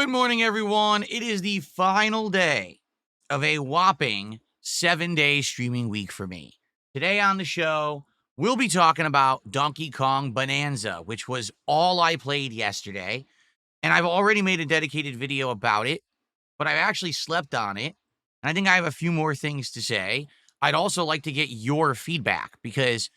Good morning, everyone. It is the final day of a whopping 7-day streaming week for me. Today on the show, we'll be talking about Donkey Kong Bonanza, which was all I played yesterday. And I've already made a dedicated video about it, but I've actually slept on it. And I think I have a few more things to say. I'd also like to get your feedback because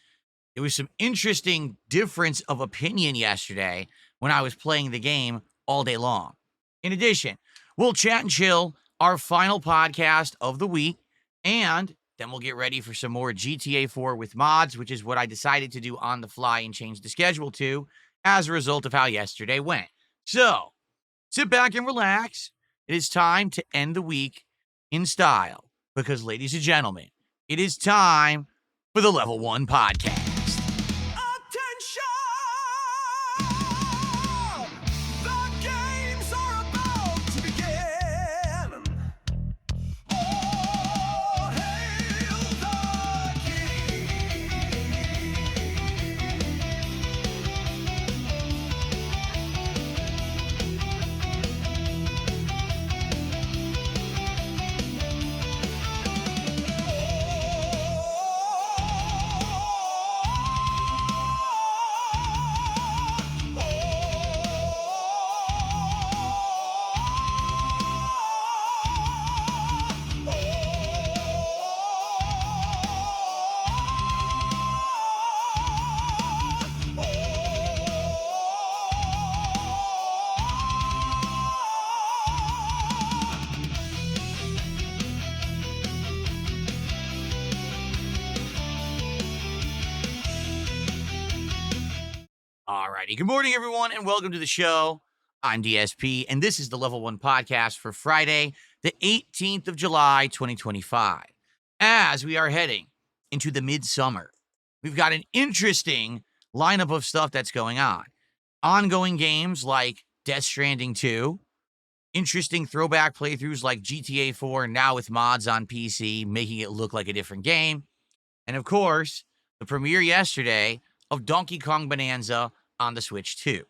there was some interesting difference of opinion yesterday when I was playing the game all day long. In addition, we'll chat and chill our final podcast of the week, and then we'll get ready for some more GTA 4 with mods, which is what I decided to do on the fly and change the schedule to as a result of how yesterday went. So, sit back and relax. It is time to end the week in style because, ladies and gentlemen, it is time for the Level 1 Podcast. Alrighty, good morning, everyone, and welcome to the show. I'm DSP, and this is the Level 1 Podcast for Friday, the 18th of July, 2025. As we are heading into the midsummer, we've got an interesting lineup of stuff that's going on. Ongoing games like Death Stranding 2, interesting throwback playthroughs like GTA 4, now with mods on PC, making it look like a different game. And of course, the premiere yesterday of Donkey Kong Bonanza on the Switch 2.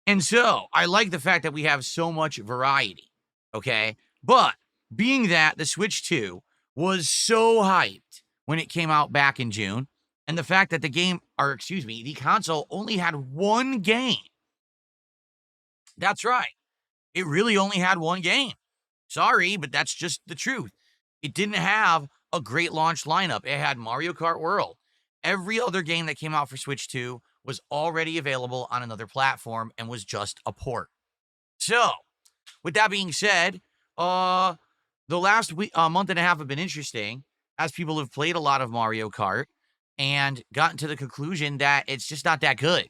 And so, I like the fact that we have so much variety, okay? But, being that the Switch 2 was so hyped when it came out back in June, and the fact that the console only had one game. That's right. It really only had one game. Sorry, but that's just the truth. It didn't have a great launch lineup. It had Mario Kart World. Every other game that came out for Switch 2 was already available on another platform and was just a port. So, with that being said, the last month and a half have been interesting as people have played a lot of Mario Kart and gotten to the conclusion that it's just not that good.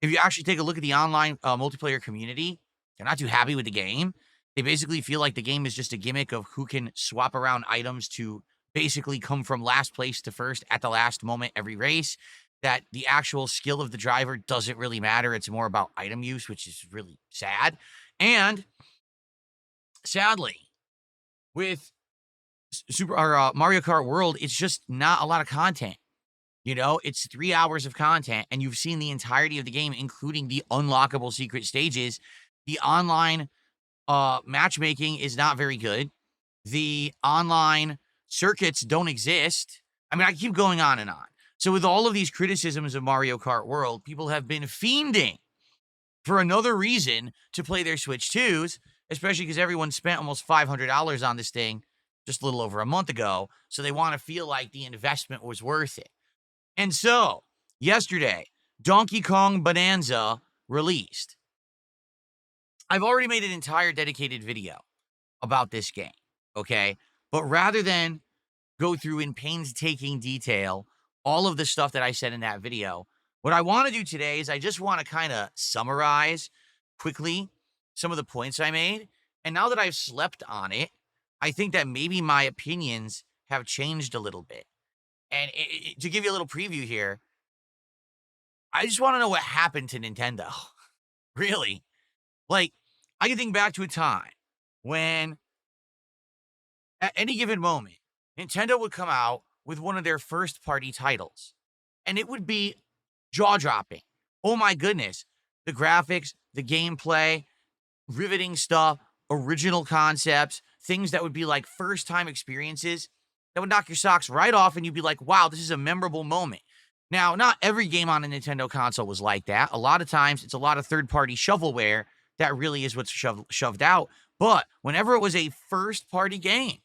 If you actually take a look at the online multiplayer community, they're not too happy with the game. They basically feel like the game is just a gimmick of who can swap around items to basically come from last place to first at the last moment every race, that the actual skill of the driver doesn't really matter. It's more about item use, which is really sad. And sadly, with Mario Kart World, it's just not a lot of content. You know, it's 3 hours of content, and you've seen the entirety of the game, including the unlockable secret stages. The online matchmaking is not very good. The online circuits don't exist. I mean, I keep going on and on. So with all of these criticisms of Mario Kart World, people have been fiending for another reason to play their Switch 2s, especially because everyone spent almost $500 on this thing just a little over a month ago. So they want to feel like the investment was worth it. And so, yesterday, Donkey Kong Bonanza released. I've already made an entire dedicated video about this game, okay? But rather than go through in painstaking detail all of the stuff that I said in that video, what I want to do today is I just want to kind of summarize quickly some of the points I made. And now that I've slept on it, I think that maybe my opinions have changed a little bit. And to give you a little preview here, I just want to know what happened to Nintendo. Really? Like, I can think back to a time when, at any given moment, Nintendo would come out with one of their first-party titles, and it would be jaw-dropping. Oh my goodness. The graphics, the gameplay, riveting stuff, original concepts, things that would be like first time experiences that would knock your socks right off, and you'd be like, wow, this is a memorable moment. Now, not every game on a Nintendo console was like that. A lot of times it's a lot of third party shovelware that really is what's shoved out. But whenever it was a first party game,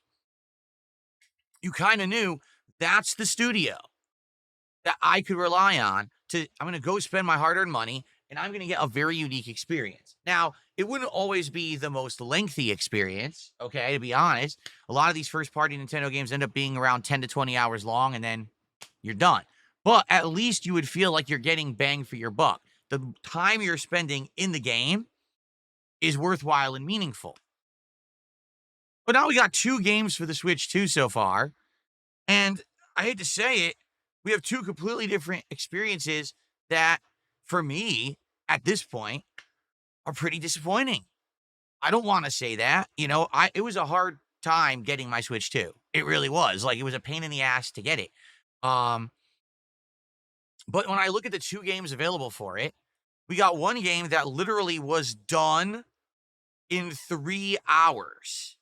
you kind of knew that's the studio that I could rely on to, I'm going to go spend my hard earned money and I'm going to get a very unique experience. Now, it wouldn't always be the most lengthy experience, okay, to be honest. A lot of these first party Nintendo games end up being around 10 to 20 hours long and then you're done. But at least you would feel like you're getting bang for your buck. The time you're spending in the game is worthwhile and meaningful. But now we got 2 games for the Switch 2 so far. And I hate to say it, we have 2 completely different experiences that, for me, at this point, are pretty disappointing. I don't want to say that. It was a hard time getting my Switch 2. It really was. Like, it was a pain in the ass to get it. But when I look at the 2 games available for it, we got one game that literally was done in 3 hours.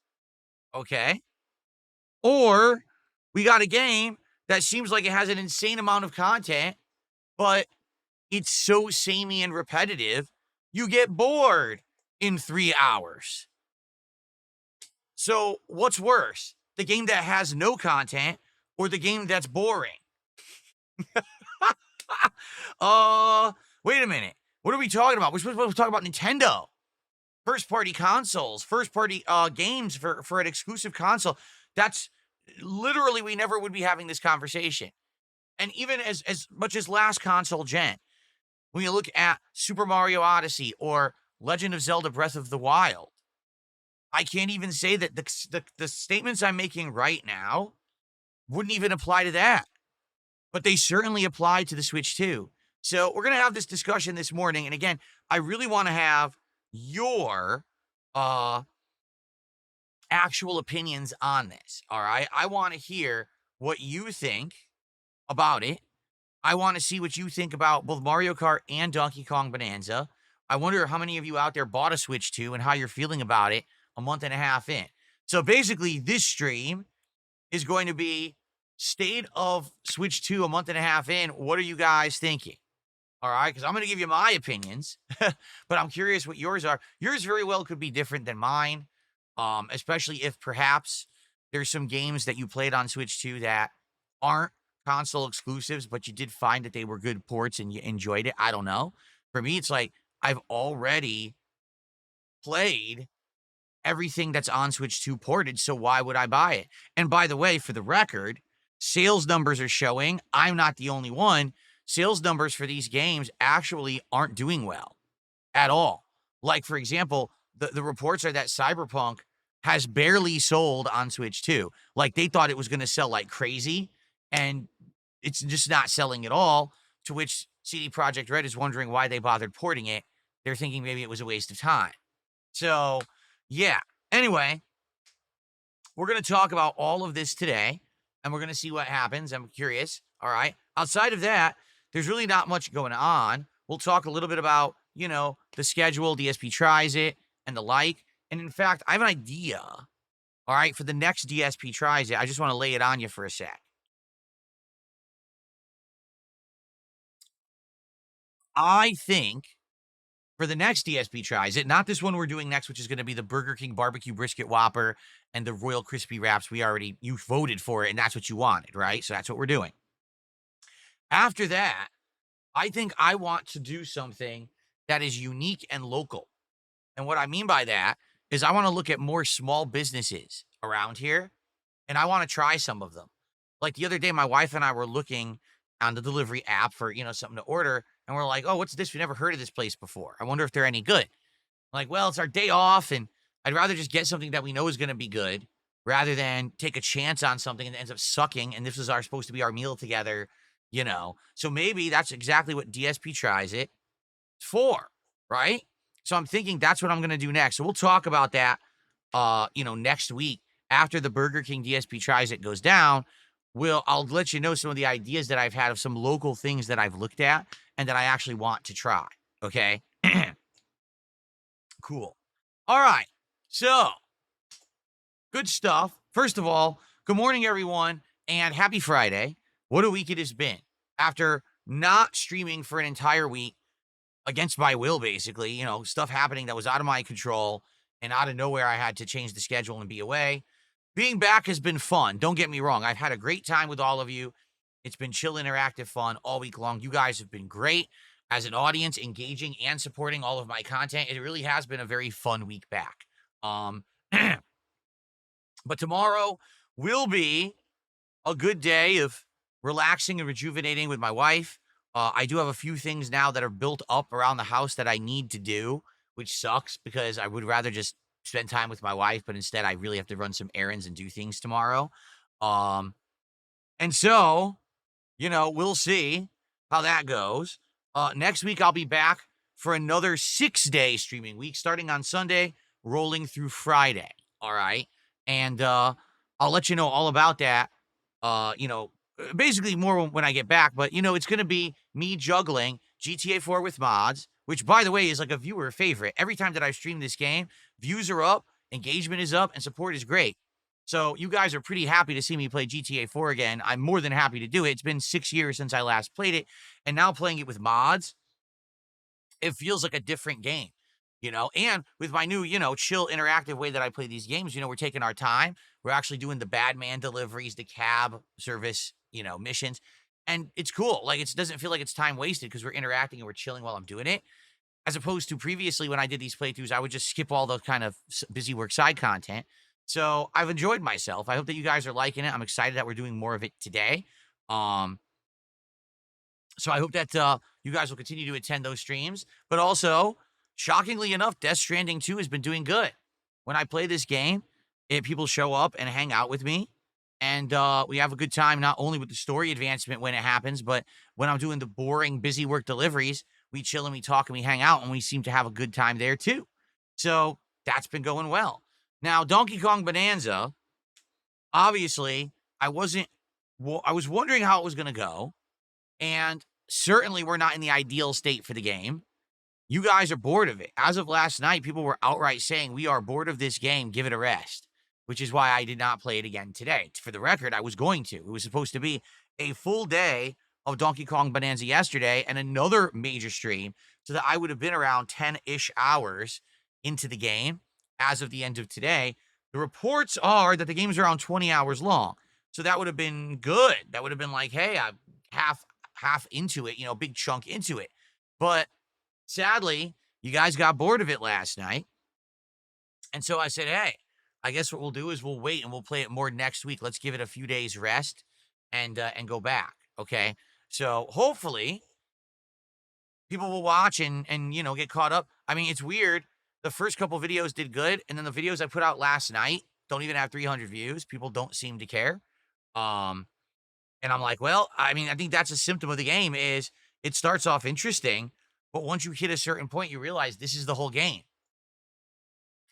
Okay? Or we got a game that seems like it has an insane amount of content, but it's so samey and repetitive, you get bored in 3 hours. So what's worse? The game that has no content or the game that's boring? Wait a minute. What are we talking about? We're supposed to talk about Nintendo. First party consoles, first party games for an exclusive console. That's literally, we never would be having this conversation. And even as much as last console gen, when you look at Super Mario Odyssey or Legend of Zelda Breath of the Wild, I can't even say that the statements I'm making right now wouldn't even apply to that. But they certainly apply to the Switch 2. So we're going to have this discussion this morning. And again, I really want to have your actual opinions on this. All right. I want to hear what you think about it. I want to see what you think about both Mario Kart and Donkey Kong Bonanza. I wonder how many of you out there bought a Switch 2 and how you're feeling about it a month and a half in. So basically, this stream is going to be state of Switch 2 a month and a half in. What are you guys thinking? All right, because I'm going to give you my opinions, but I'm curious what yours are. Yours very well could be different than mine, especially if perhaps there's some games that you played on Switch 2 that aren't console exclusives, but you did find that they were good ports and you enjoyed it. I don't know. For me, it's like I've already played everything that's on Switch 2 ported, so why would I buy it? And by the way, for the record, sales numbers are showing, I'm not the only one, sales numbers for these games actually aren't doing well at all. Like, for example, the reports are that Cyberpunk has barely sold on Switch 2. Like, they thought it was going to sell like crazy, and it's just not selling at all, to which CD Projekt Red is wondering why they bothered porting it. They're thinking maybe it was a waste of time. So, yeah. Anyway, we're going to talk about all of this today, and we're going to see what happens. I'm curious. All right. Outside of that, there's really not much going on. We'll talk a little bit about, the schedule, DSP tries it, and the like. And in fact, I have an idea, all right, for the next DSP tries it. I just want to lay it on you for a sec. I think for the next DSP tries it, not this one we're doing next, which is going to be the Burger King barbecue brisket Whopper and the Royal Crispy Wraps. You voted for it, and that's what you wanted, right? So that's what we're doing. After that, I think I want to do something that is unique and local. And what I mean by that is I want to look at more small businesses around here, and I want to try some of them. Like the other day, my wife and I were looking on the delivery app for, something to order, and we're like, oh, what's this? We never heard of this place before. I wonder if they're any good. I'm like, well, it's our day off, and I'd rather just get something that we know is going to be good rather than take a chance on something and it ends up sucking, and this is supposed to be our meal together, So maybe that's exactly what DSP tries it for, right? So I'm thinking that's what I'm going to do next. So we'll talk about that, next week after the Burger King DSP tries it goes down. I'll let you know some of the ideas that I've had of some local things that I've looked at and that I actually want to try. Okay. Cool. All right. So, good stuff. First of all, good morning, everyone, and happy Friday. What a week it has been. After not streaming for an entire week, against my will, basically, stuff happening that was out of my control, and out of nowhere, I had to change the schedule and be away. Being back has been fun. Don't get me wrong. I've had a great time with all of you. It's been chill, interactive fun all week long. You guys have been great as an audience, engaging and supporting all of my content. It really has been a very fun week back. Um, but tomorrow will be a good day of relaxing and rejuvenating with my wife. I do have a few things now that are built up around the house that I need to do, which sucks because I would rather just spend time with my wife, but instead I really have to run some errands and do things tomorrow. Um, and so we'll see how that goes. Next week, I'll be back for another 6-day streaming week, starting on Sunday, rolling through Friday. All right. And I'll let you know all about that. Basically more when I get back, but it's going to be me juggling GTA 4 with mods, which, by the way, is like a viewer favorite. Every time that I stream this game, views are up, engagement is up, and support is great. So you guys are pretty happy to see me play GTA 4 again. I'm more than happy to do it. It's been 6 years since I last played it, and now playing it with mods, it feels like a different game, And with my new, chill, interactive way that I play these games, we're taking our time. We're actually doing the bad man deliveries, the cab service, missions, and it's cool. Like, it doesn't feel like it's time wasted because we're interacting and we're chilling while I'm doing it. As opposed to previously when I did these playthroughs, I would just skip all the kind of busy work side content. So I've enjoyed myself. I hope that you guys are liking it. I'm excited that we're doing more of it today. Um, so I hope that you guys will continue to attend those streams. But also, shockingly enough, Death Stranding 2 has been doing good. When I play this game, people show up and hang out with me. And we have a good time, not only with the story advancement when it happens, but when I'm doing the boring, busy work deliveries, we chill and we talk and we hang out, and we seem to have a good time there too. So that's been going well. Now, Donkey Kong Bonanza, obviously, I wasn't, I was wondering how it was going to go. And certainly we're not in the ideal state for the game. You guys are bored of it. As of last night, people were outright saying, we are bored of this game, give it a rest, which is why I did not play it again today. For the record, I was going to. It was supposed to be a full day of Donkey Kong Bonanza yesterday and another major stream, so that I would have been around 10-ish hours into the game as of the end of today. The reports are that the game's around 20 hours long. So that would have been good. That would have been like, hey, I'm half into it, big chunk into it. But sadly, you guys got bored of it last night. And so I said, hey, I guess what we'll do is we'll wait and we'll play it more next week. Let's give it a few days rest and go back. Okay. So hopefully people will watch and get caught up. I mean, it's weird. The first couple videos did good, and then the videos I put out last night don't even have 300 views. People don't seem to care. And I'm like, well, I mean, I think that's a symptom of the game is it starts off interesting, but once you hit a certain point, you realize this is the whole game.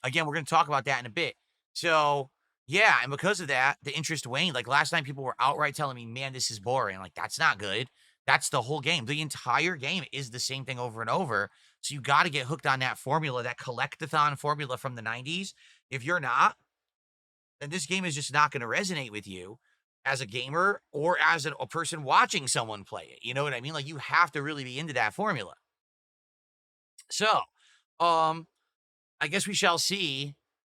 Again, we're going to talk about that in a bit. So, yeah, and because of that, the interest waned. Like last night, people were outright telling me, man, this is boring. Like, that's not good. That's the whole game. The entire game is the same thing over and over. So you got to get hooked on that formula, that collectathon formula from the 90s. If you're not, then this game is just not going to resonate with you as a gamer or as a person watching someone play it. You know what I mean? Like, you have to really be into that formula. So, I guess we shall see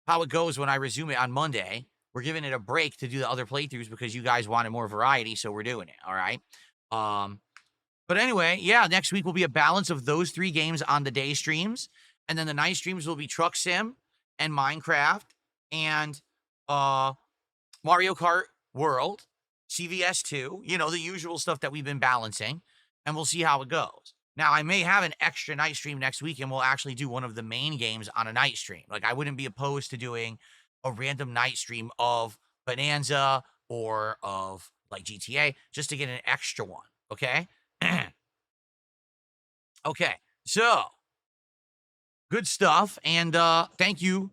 how it goes when I resume it on Monday. We're giving it a break to do the other playthroughs because you guys wanted more variety, so we're doing it. All right. But anyway, yeah, next week will be a balance of those 3 games on the day streams, and then the night streams will be Truck Sim and Minecraft and Mario Kart World, CVS 2, the usual stuff that we've been balancing, and we'll see how it goes. Now, I may have an extra night stream next week, and we'll actually do one of the main games on a night stream. Like, I wouldn't be opposed to doing a random night stream of Bonanza or of, like, GTA, just to get an extra one, okay? Okay, so, good stuff, and thank you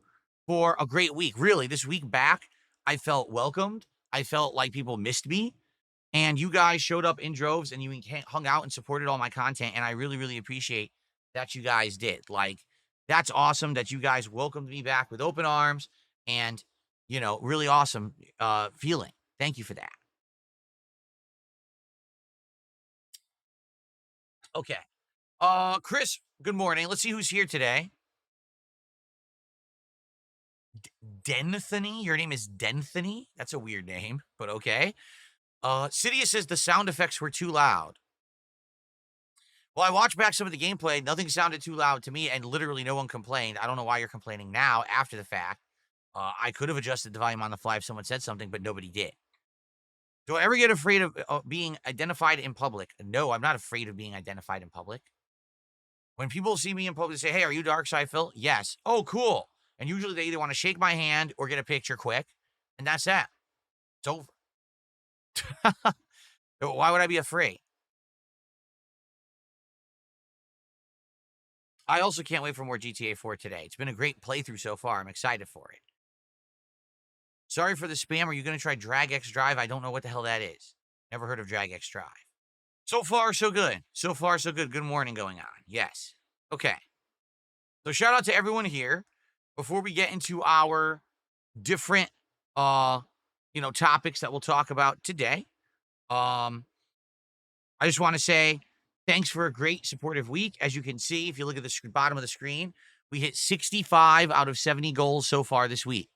for a great week. Really, this week back, I felt welcomed. I felt like people missed me. And you guys showed up in droves and you hung out and supported all my content. And I really, really appreciate that you guys did. Like, that's awesome that you guys welcomed me back with open arms and, really awesome feeling. Thank you for that. Okay. Chris, good morning. Let's see who's here today. Denthony? Your name is Denthony? That's a weird name, but okay. Cydia says the sound effects were too loud. Well, I watched back some of the gameplay. Nothing sounded too loud to me, and literally no one complained. I don't know why you're complaining now after the fact. I could have adjusted the volume on the fly if someone said something, but nobody did. Do I ever get afraid of being identified in public? No, I'm not afraid of being identified in public. When people see me in public, they say, "Hey, are you Darkside Phil?" Yes. Oh, cool. And usually they either want to shake my hand or get a picture quick, and that's that. It's over. Why would I be afraid? I also can't wait for more GTA 4 today. It's been a great playthrough so far. I'm excited for it. Sorry for the spam. Are you going to try Drag X Drive? I don't know what the hell that is. Never heard of Drag X Drive. So far, so good. So far, so good. Good morning going on. Yes. Okay. So shout out to everyone here. Before we get into our different, topics that we'll talk about today, I just want to say thanks for a great supportive week. As you can see, if you look at the bottom of the screen, we hit 65 out of 70 goals so far this week.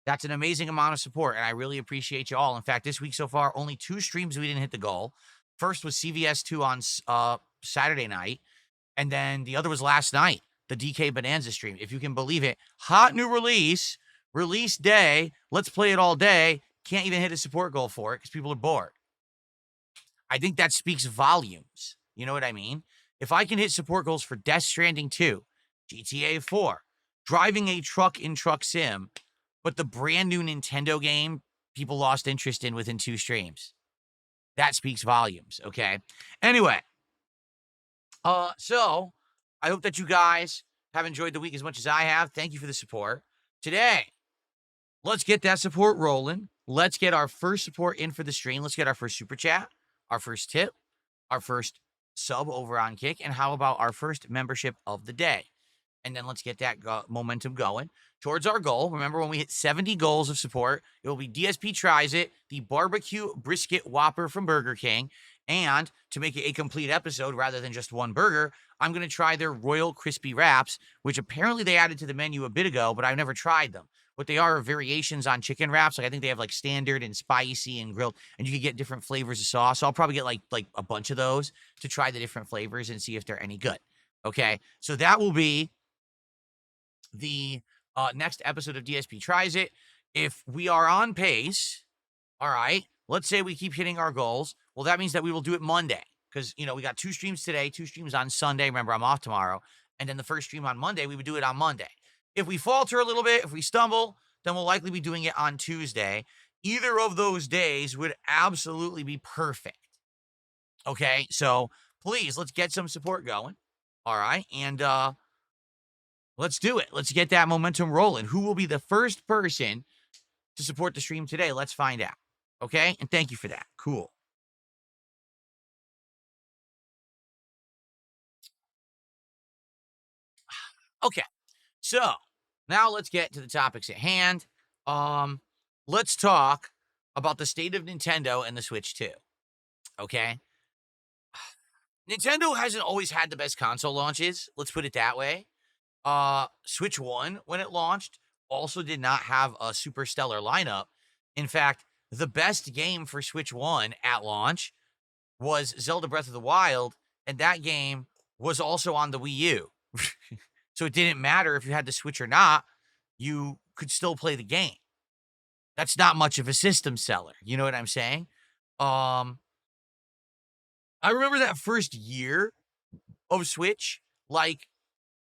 That's an amazing amount of support, and I really appreciate you all. In fact, this week so far, only 2 streams we didn't hit the goal. First was CVS2 on Saturday night, and then the other was last night, the DK Bonanza stream. If you can believe it, hot new release day, let's play it all day. Can't even hit a support goal for it because people are bored. I think that speaks volumes. You know what I mean? If I can hit support goals for Death Stranding 2, GTA 4, driving a truck in Truck Sim, but the brand new Nintendo game, people lost interest in within 2 streams. That speaks volumes, okay? Anyway, so I hope that you guys have enjoyed the week as much as I have. Thank you for the support. Today, let's get that support rolling. Let's get our first support in for the stream. Let's get our first super chat, our first tip, our first sub over on Kick, and how about our first membership of the day? And then let's get that momentum going towards our goal. Remember, when we hit 70 goals of support, it will be DSP Tries It, the barbecue brisket Whopper from Burger King. And to make it a complete episode rather than just one burger, I'm going to try their Royal Crispy Wraps, which apparently they added to the menu a bit ago, but I've never tried them. What they are variations on chicken wraps. Like, I think they have like standard and spicy and grilled, and you can get different flavors of sauce. So I'll probably get like a bunch of those to try the different flavors and see if they're any good. Okay, so that will be the next episode of DSP Tries It. If we are on pace, all right, let's say we keep hitting our goals. Well, that means that we will do it Monday because, we got 2 streams today, 2 streams on Sunday. Remember, I'm off tomorrow. And then the first stream on Monday, we would do it on Monday. If we falter a little bit, if we stumble, then we'll likely be doing it on Tuesday. Either of those days would absolutely be perfect. Okay, so please, let's get some support going. All right, and let's do it. Let's get that momentum rolling. Who will be the first person to support the stream today? Let's find out. Okay? And thank you for that. Cool. Okay. So, now let's get to the topics at hand. Let's talk about the state of Nintendo and the Switch 2. Okay? Nintendo hasn't always had the best console launches. Let's put it that way. Switch 1, when it launched, also did not have a super stellar lineup. In fact, the best game for Switch 1 at launch was Zelda Breath of the Wild, and that game was also on the Wii U. So it didn't matter if you had the Switch or not, you could still play the game. That's not much of a system seller. You know what I'm saying? I remember that first year of Switch, like,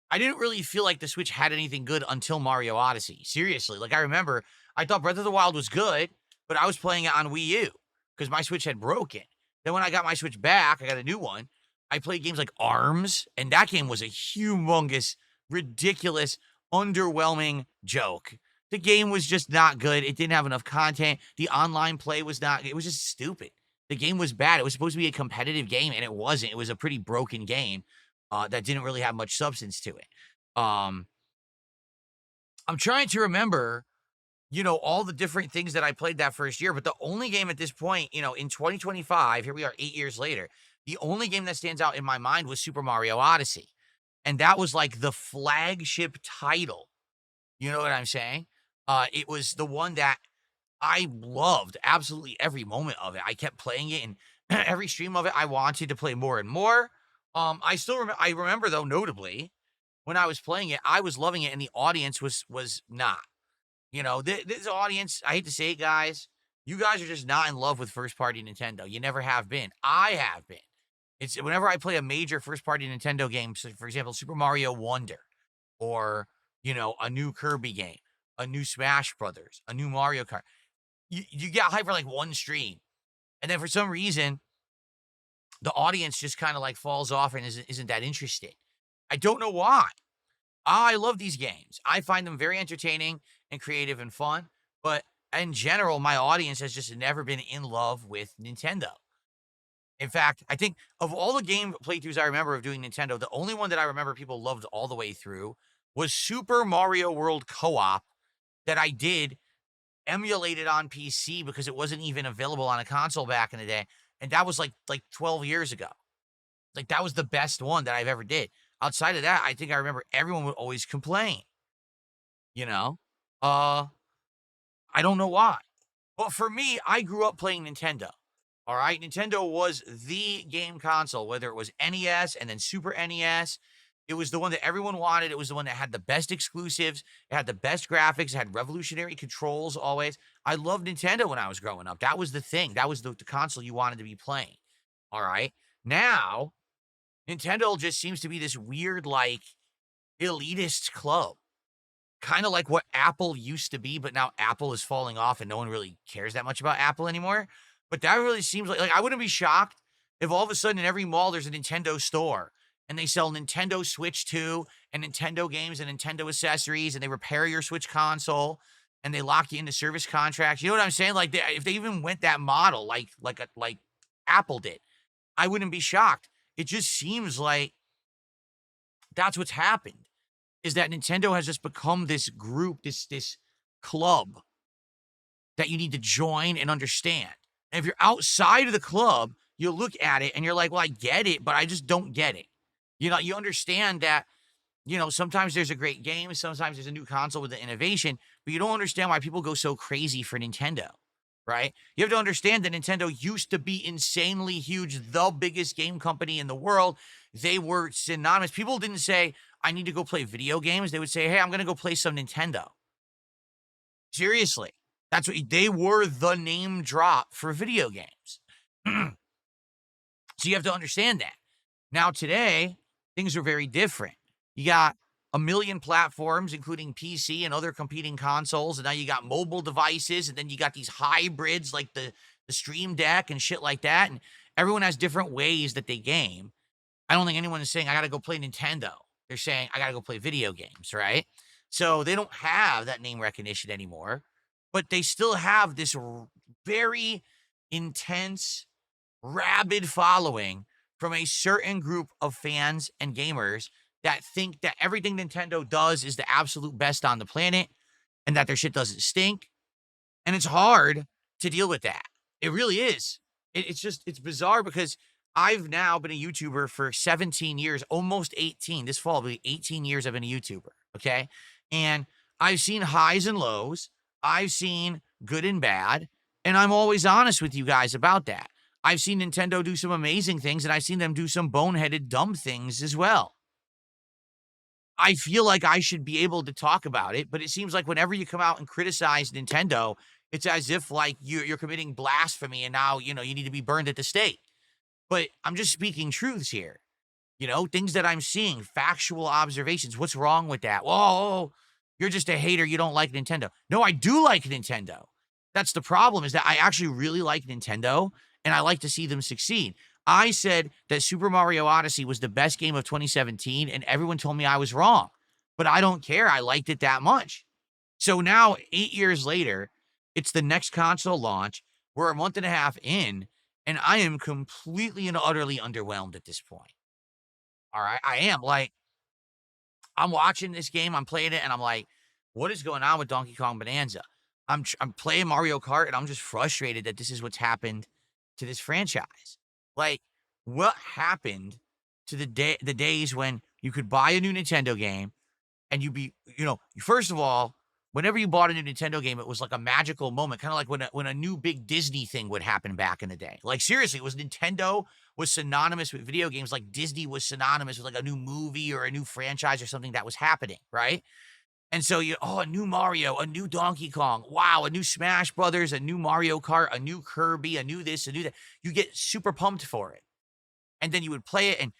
I didn't really feel like the Switch had anything good until Mario Odyssey. Seriously. Like, I remember, I thought Breath of the Wild was good, but I was playing it on Wii U because my Switch had broken. Then when I got my Switch back, I got a new one. I played games like ARMS, and that game was a humongous, ridiculous, underwhelming joke. The game was just not good. It didn't have enough content. The online play was not, it was just stupid. The game was bad. It was supposed to be a competitive game, and it wasn't. It was a pretty broken game that didn't really have much substance to it. Um, I'm trying to remember, all the different things that I played that first year, but the only game at this point, in 2025, here we are 8 years later, the only game that stands out in my mind was Super Mario Odyssey. And that was like the flagship title. You know what I'm saying? It was the one that I loved absolutely every moment of it. I kept playing it, and every stream of it, I wanted to play more and more. I remember though, notably, when I was playing it, I was loving it, and the audience was not. This audience, I hate to say it, guys, you guys are just not in love with first party Nintendo. You never have been. I have been. It's whenever I play a major first party Nintendo game, so for example, Super Mario Wonder, or a new Kirby game, a new Smash Brothers, a new Mario Kart. You get hyped for like one stream, and then for some reason, the audience just kind of like falls off and isn't that interesting. I don't know why. I love these games. I find them very entertaining and creative and fun. But in general, my audience has just never been in love with Nintendo. In fact, I think of all the game playthroughs I remember of doing Nintendo, the only one that I remember people loved all the way through was Super Mario World Co-op that I did emulated on PC because it wasn't even available on a console back in the day. And that was like 12 years ago. Like that was the best one that I've ever did. Outside of that, I think I remember everyone would always complain, you know? Uh, I don't know why. But for me, I grew up playing Nintendo. All right. Nintendo was the game console, whether it was NES and then Super NES. It was the one that everyone wanted. It was the one that had the best exclusives. It had the best graphics. It had revolutionary controls always. I loved Nintendo when I was growing up. That was the thing. That was the console you wanted to be playing. All right. Now, Nintendo just seems to be this weird, like, elitist club. Kind of like what Apple used to be, but now Apple is falling off and no one really cares that much about Apple anymore. But that really seems like I wouldn't be shocked if all of a sudden in every mall there's a Nintendo store and they sell Nintendo Switch 2 and Nintendo games and Nintendo accessories, and they repair your Switch console and they lock you into service contracts. You know what I'm saying? Like if they even went that model like Apple did, I wouldn't be shocked. It just seems like that's what's happened, is that Nintendo has just become this group, this club that you need to join and understand. And if you're outside of the club, you look at it and you're like, well, I get it, but I just don't get it. You understand that, sometimes there's a great game, sometimes there's a new console with the innovation, but you don't understand why people go so crazy for Nintendo, right? You have to understand that Nintendo used to be insanely huge, the biggest game company in the world. They were synonymous. People didn't say, I need to go play video games. They would say, hey, I'm going to go play some Nintendo. Seriously. That's what they were, the name drop for video games. So you have to understand that. Now today, things are very different. You got a million platforms, including PC and other competing consoles. And now you got mobile devices. And then you got these hybrids like the Stream Deck and shit like that. And everyone has different ways that they game. I don't think anyone is saying, I got to go play Nintendo. They're saying, I got to go play video games, right? So they don't have that name recognition anymore, but they still have this very intense, rabid following from a certain group of fans and gamers that think that everything Nintendo does is the absolute best on the planet and that their shit doesn't stink. And it's hard to deal with that. It really is. It's bizarre because I've now been a YouTuber for 17 years, almost 18. This fall will be 18 years I've been a YouTuber, okay? And I've seen highs and lows. I've seen good and bad, and I'm always honest with you guys about that. I've seen Nintendo do some amazing things, and I've seen them do some boneheaded, dumb things as well. I feel like I should be able to talk about it, but it seems like whenever you come out and criticize Nintendo, it's as if like you're committing blasphemy and now, you need to be burned at the stake. But I'm just speaking truths here. Things that I'm seeing, factual observations. What's wrong with that? Whoa, you're just a hater. You don't like Nintendo. No, I do like Nintendo. That's the problem, is that I actually really like Nintendo and I like to see them succeed. I said that Super Mario Odyssey was the best game of 2017 and everyone told me I was wrong. But I don't care. I liked it that much. So now, 8 years later, it's the next console launch. We're a month and a half in, and I am completely and utterly underwhelmed at this point. All right. I am I'm watching this game, I'm playing it, and I'm like, what is going on with Donkey Kong Bonanza? I'm playing Mario Kart, and I'm just frustrated that this is what's happened to this franchise. Like, what happened to the days when you could buy a new Nintendo game and first of all, whenever you bought a new Nintendo game, it was like a magical moment, kind of like when a new big Disney thing would happen back in the day. Like seriously, it was Nintendo was synonymous with video games, like Disney was synonymous with like a new movie or a new franchise or something that was happening, right? And so a new Mario, a new Donkey Kong, wow, a new Smash Brothers, a new Mario Kart, a new Kirby, a new this, a new that. You get super pumped for it. And then you would play it, and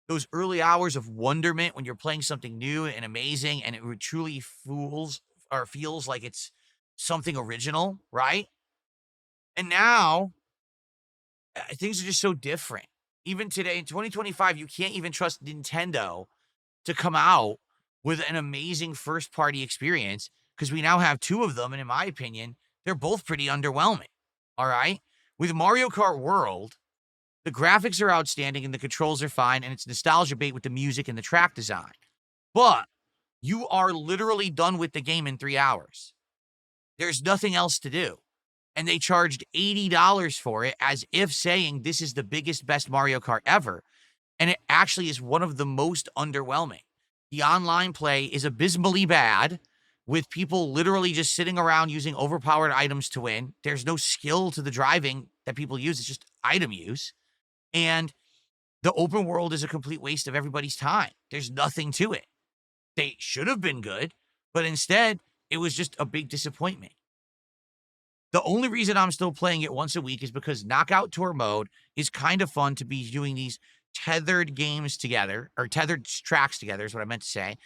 those early hours of wonderment when you're playing something new and amazing, and it truly feels like it's something original, right? And now things are just so different. Even today in 2025, you can't even trust Nintendo to come out with an amazing first party experience because we now have two of them. And in my opinion, they're both pretty underwhelming. All right. With Mario Kart World, the graphics are outstanding and the controls are fine, and it's nostalgia bait with the music and the track design. But you are literally done with the game in 3 hours. There's nothing else to do. And they charged $80 for it as if saying this is the biggest, best Mario Kart ever. And it actually is one of the most underwhelming. The online play is abysmally bad, with people literally just sitting around using overpowered items to win. There's no skill to the driving that people use. It's just item use. And the open world is a complete waste of everybody's time. There's nothing to it. They should have been good, but instead, it was just a big disappointment. The only reason I'm still playing it once a week is because Knockout Tour mode is kind of fun to be doing these tethered games together, or tethered tracks together is what I meant to say,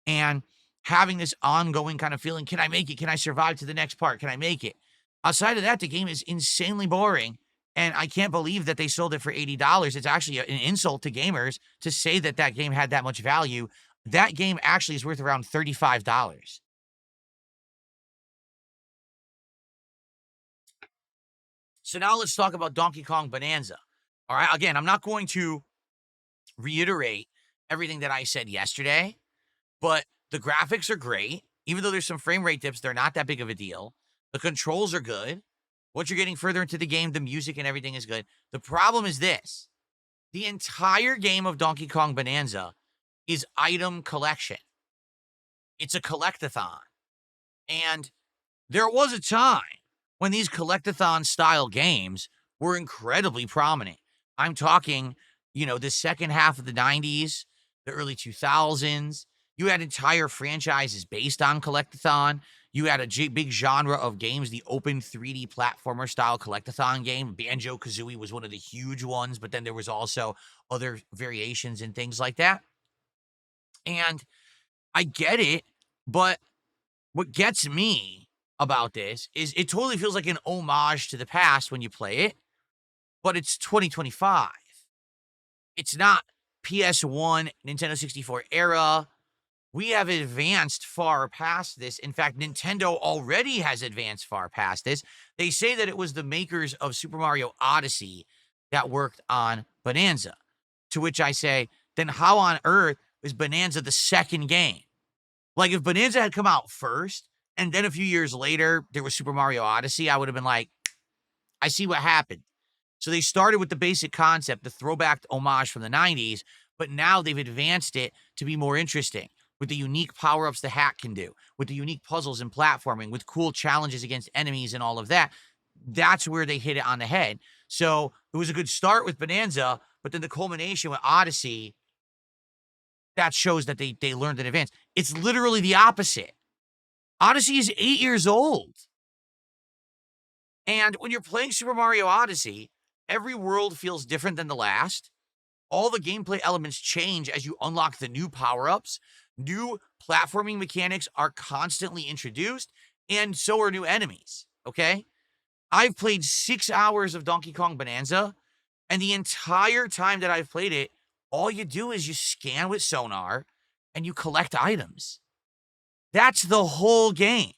and having this ongoing kind of feeling, can I make it? Can I survive to the next part? Can I make it? Outside of that, the game is insanely boring, and I can't believe that they sold it for $80. It's actually an insult to gamers to say that that game had that much value. That game actually is worth around $35. So now let's talk about Donkey Kong Bonanza. All right, again, I'm not going to reiterate everything that I said yesterday, but the graphics are great. Even though there's some frame rate dips, they're not that big of a deal. The controls are good. Once you're getting further into the game, the music and everything is good. The problem is this. The entire game of Donkey Kong Bonanza is item collection. It's a collectathon. And there was a time when these collectathon style games were incredibly prominent. I'm talking, the second half of the 90s, the early 2000s. You had entire franchises based on collectathon. You had a big genre of games, the open 3D platformer style collectathon game. Banjo-Kazooie was one of the huge ones, but then there was also other variations and things like that. And I get it, but what gets me about this is it totally feels like an homage to the past when you play it, but it's 2025. It's not PS1, Nintendo 64 era. We have advanced far past this. In fact, Nintendo already has advanced far past this. They say that it was the makers of Super Mario Odyssey that worked on Bonanza, to which I say, then how on earth is Bonanza the second game? Like, if Bonanza had come out first, and then a few years later, there was Super Mario Odyssey, I would have been like, I see what happened. So they started with the basic concept, the throwback homage from the 90s, but now they've advanced it to be more interesting with the unique power-ups the hat can do, with the unique puzzles and platforming, with cool challenges against enemies and all of that. That's where they hit it on the head. So it was a good start with Bonanza, but then the culmination with Odyssey, that shows that they learned in advance. It's literally the opposite. Odyssey is 8 years old. And when you're playing Super Mario Odyssey, every world feels different than the last. All the gameplay elements change as you unlock the new power-ups. New platforming mechanics are constantly introduced, and so are new enemies, okay? I've played 6 hours of Donkey Kong Bonanza, and the entire time that I've played it, all you do is you scan with sonar, and you collect items. That's the whole game.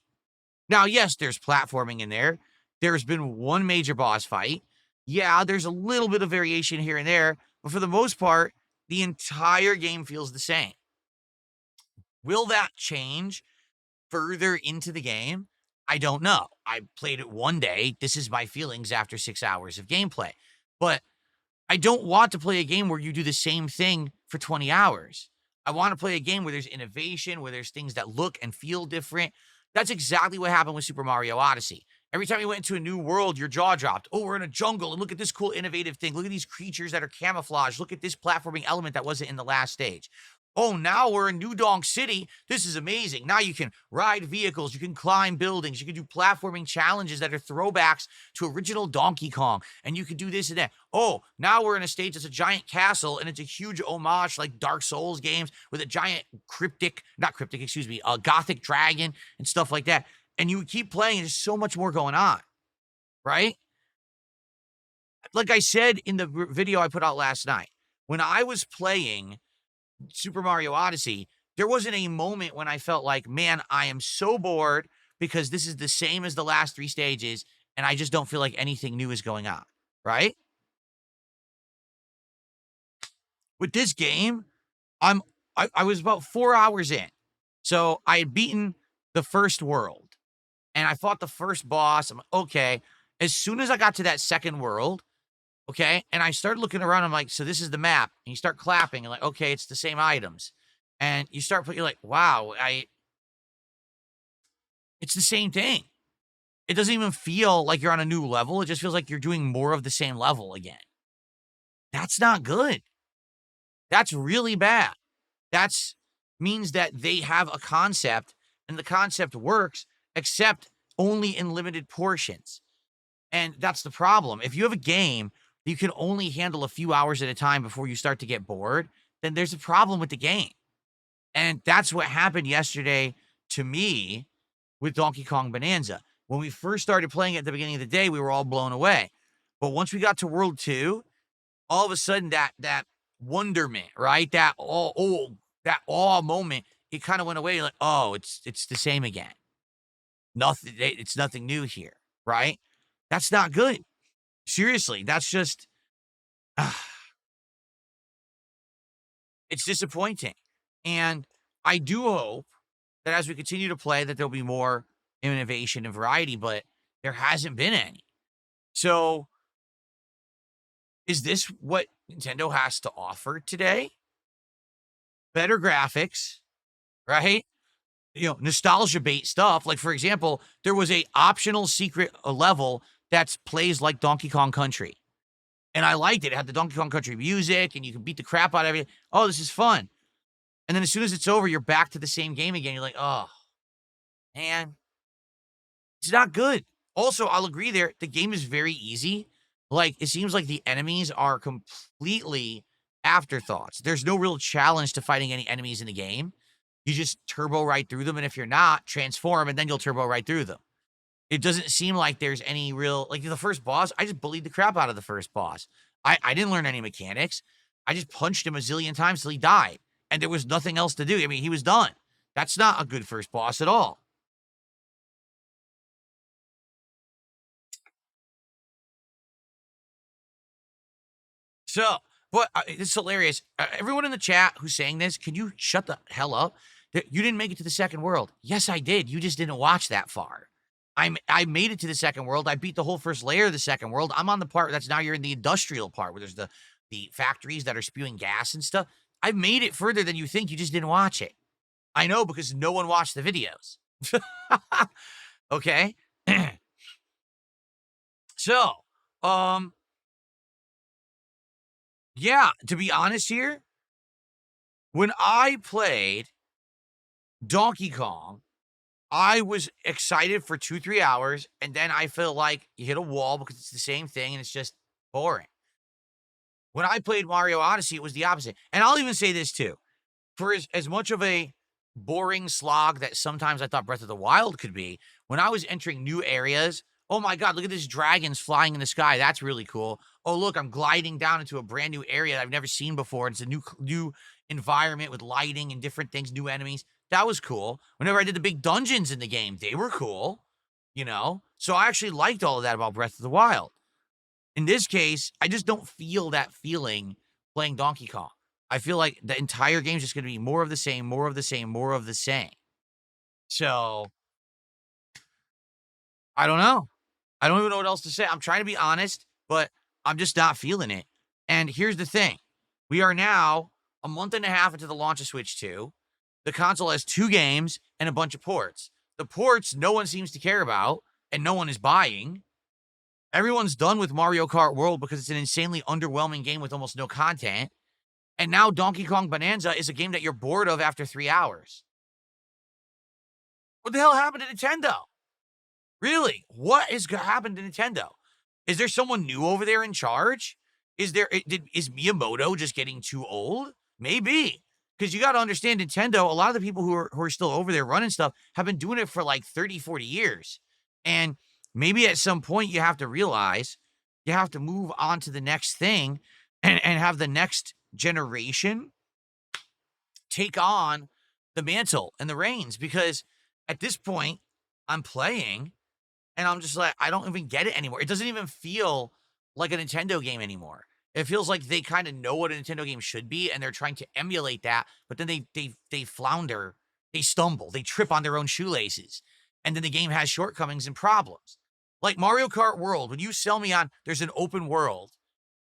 Now, yes, there's platforming in there. There's been one major boss fight. Yeah, there's a little bit of variation here and there, but for the most part, the entire game feels the same. Will that change further into the game? I don't know. I played it one day. This is my feelings after 6 hours of gameplay. But I don't want to play a game where you do the same thing for 20 hours. I want to play a game where there's innovation, where there's things that look and feel different. That's exactly what happened with Super Mario Odyssey. Every time you went into a new world, your jaw dropped. Oh, we're in a jungle, and look at this cool, innovative thing. Look at these creatures that are camouflaged. Look at this platforming element that wasn't in the last stage. Oh, now we're in New Donk City. This is amazing. Now you can ride vehicles, you can climb buildings, you can do platforming challenges that are throwbacks to original Donkey Kong, and you can do this and that. Oh, now we're in a stage that's a giant castle, and it's a huge homage like Dark Souls games with a giant gothic dragon and stuff like that. And you keep playing, and there's so much more going on, right? Like I said in the video I put out last night, when I was playing Super Mario Odyssey, there wasn't a moment when I felt like, man, I am so bored because this is the same as the last 3 stages, and I just don't feel like anything new is going on, right? With this game, I'm I was about 4 hours in. So I had beaten the first world, and I fought the first boss. I'm like, okay. As soon as I got to that second world, okay, and I started looking around, I'm like, so this is the map. And you start clapping, and like, okay, it's the same items. And you start you're like, wow, it's the same thing. It doesn't even feel like you're on a new level. It just feels like you're doing more of the same level again. That's not good. That's really bad. That's means that they have a concept and the concept works, except only in limited portions. And that's the problem. If you have a game that you can only handle a few hours at a time before you start to get bored, then there's a problem with the game. And that's what happened yesterday to me with Donkey Kong Bonanza. When we first started playing it at the beginning of the day, we were all blown away. But once we got to World 2, all of a sudden that wonderment, right? That awe moment, it kind of went away. Like, oh, it's the same again. It's nothing new here, right? That's not good. Seriously, that's just it's disappointing. And I do hope that as we continue to play that there'll be more innovation and variety, but there hasn't been any. So, is this what Nintendo has to offer today? Better graphics, right? Nostalgia bait stuff. Like, for example, there was a optional secret level that plays like Donkey Kong Country. And I liked it. It had the Donkey Kong Country music, and you can beat the crap out of it. Oh, this is fun. And then as soon as it's over, you're back to the same game again. You're like, oh, man, it's not good. Also, I'll agree there, the game is very easy. Like, it seems like the enemies are completely afterthoughts. There's no real challenge to fighting any enemies in the game. You just turbo right through them, and if you're not, transform, and then you'll turbo right through them. It doesn't seem like there's any real, like the first boss, I just bullied the crap out of the first boss. I didn't learn any mechanics. I just punched him a zillion times till he died. And there was nothing else to do. I mean, he was done. That's not a good first boss at all. So, but it's hilarious. Everyone in the chat who's saying this, can you shut the hell up? You didn't make it to the second world. Yes, I did. You just didn't watch that far. I made it to the second world. I beat the whole first layer of the second world. I'm on the part that's now you're in the industrial part where there's the factories that are spewing gas and stuff. I've made it further than you think. You just didn't watch it. I know because no one watched the videos. Okay. So, yeah, to be honest here, when I played Donkey Kong, I was excited for 2-3 hours, and then I feel like you hit a wall because it's the same thing and it's just boring. When I played Mario Odyssey, it was the opposite. And I'll even say this too. For as much of a boring slog that sometimes I thought Breath of the Wild could be, when I was entering new areas, oh my God, look at this dragons flying in the sky. That's really cool. Oh, look, I'm gliding down into a brand new area that I've never seen before. It's a new environment with lighting and different things, new enemies. That was cool. Whenever I did the big dungeons in the game, they were cool, So I actually liked all of that about Breath of the Wild. In this case, I just don't feel that feeling playing Donkey Kong. I feel like the entire game is just going to be more of the same, more of the same, more of the same. So I don't know. I don't even know what else to say. I'm trying to be honest, but I'm just not feeling it. And here's the thing. We are now a month and a half into the launch of Switch 2. The console has 2 games and a bunch of ports. The ports no one seems to care about and no one is buying. Everyone's done with Mario Kart World because it's an insanely underwhelming game with almost no content. And now Donkey Kong Bonanza is a game that you're bored of after 3 hours. What the hell happened to Nintendo? Really? What has happened to Nintendo? Is there someone new over there in charge? Is Miyamoto just getting too old? Maybe. Because you got to understand, Nintendo, a lot of the people who are still over there running stuff have been doing it for like 30, 40 years. And maybe at some point you have to realize you have to move on to the next thing and have the next generation take on the mantle and the reins. Because at this point, I'm playing and I'm just like, I don't even get it anymore. It doesn't even feel like a Nintendo game anymore. It feels like they kind of know what a Nintendo game should be, and they're trying to emulate that, but then they flounder, they stumble, they trip on their own shoelaces, and then the game has shortcomings and problems. Like Mario Kart World, when you sell me on there's an open world,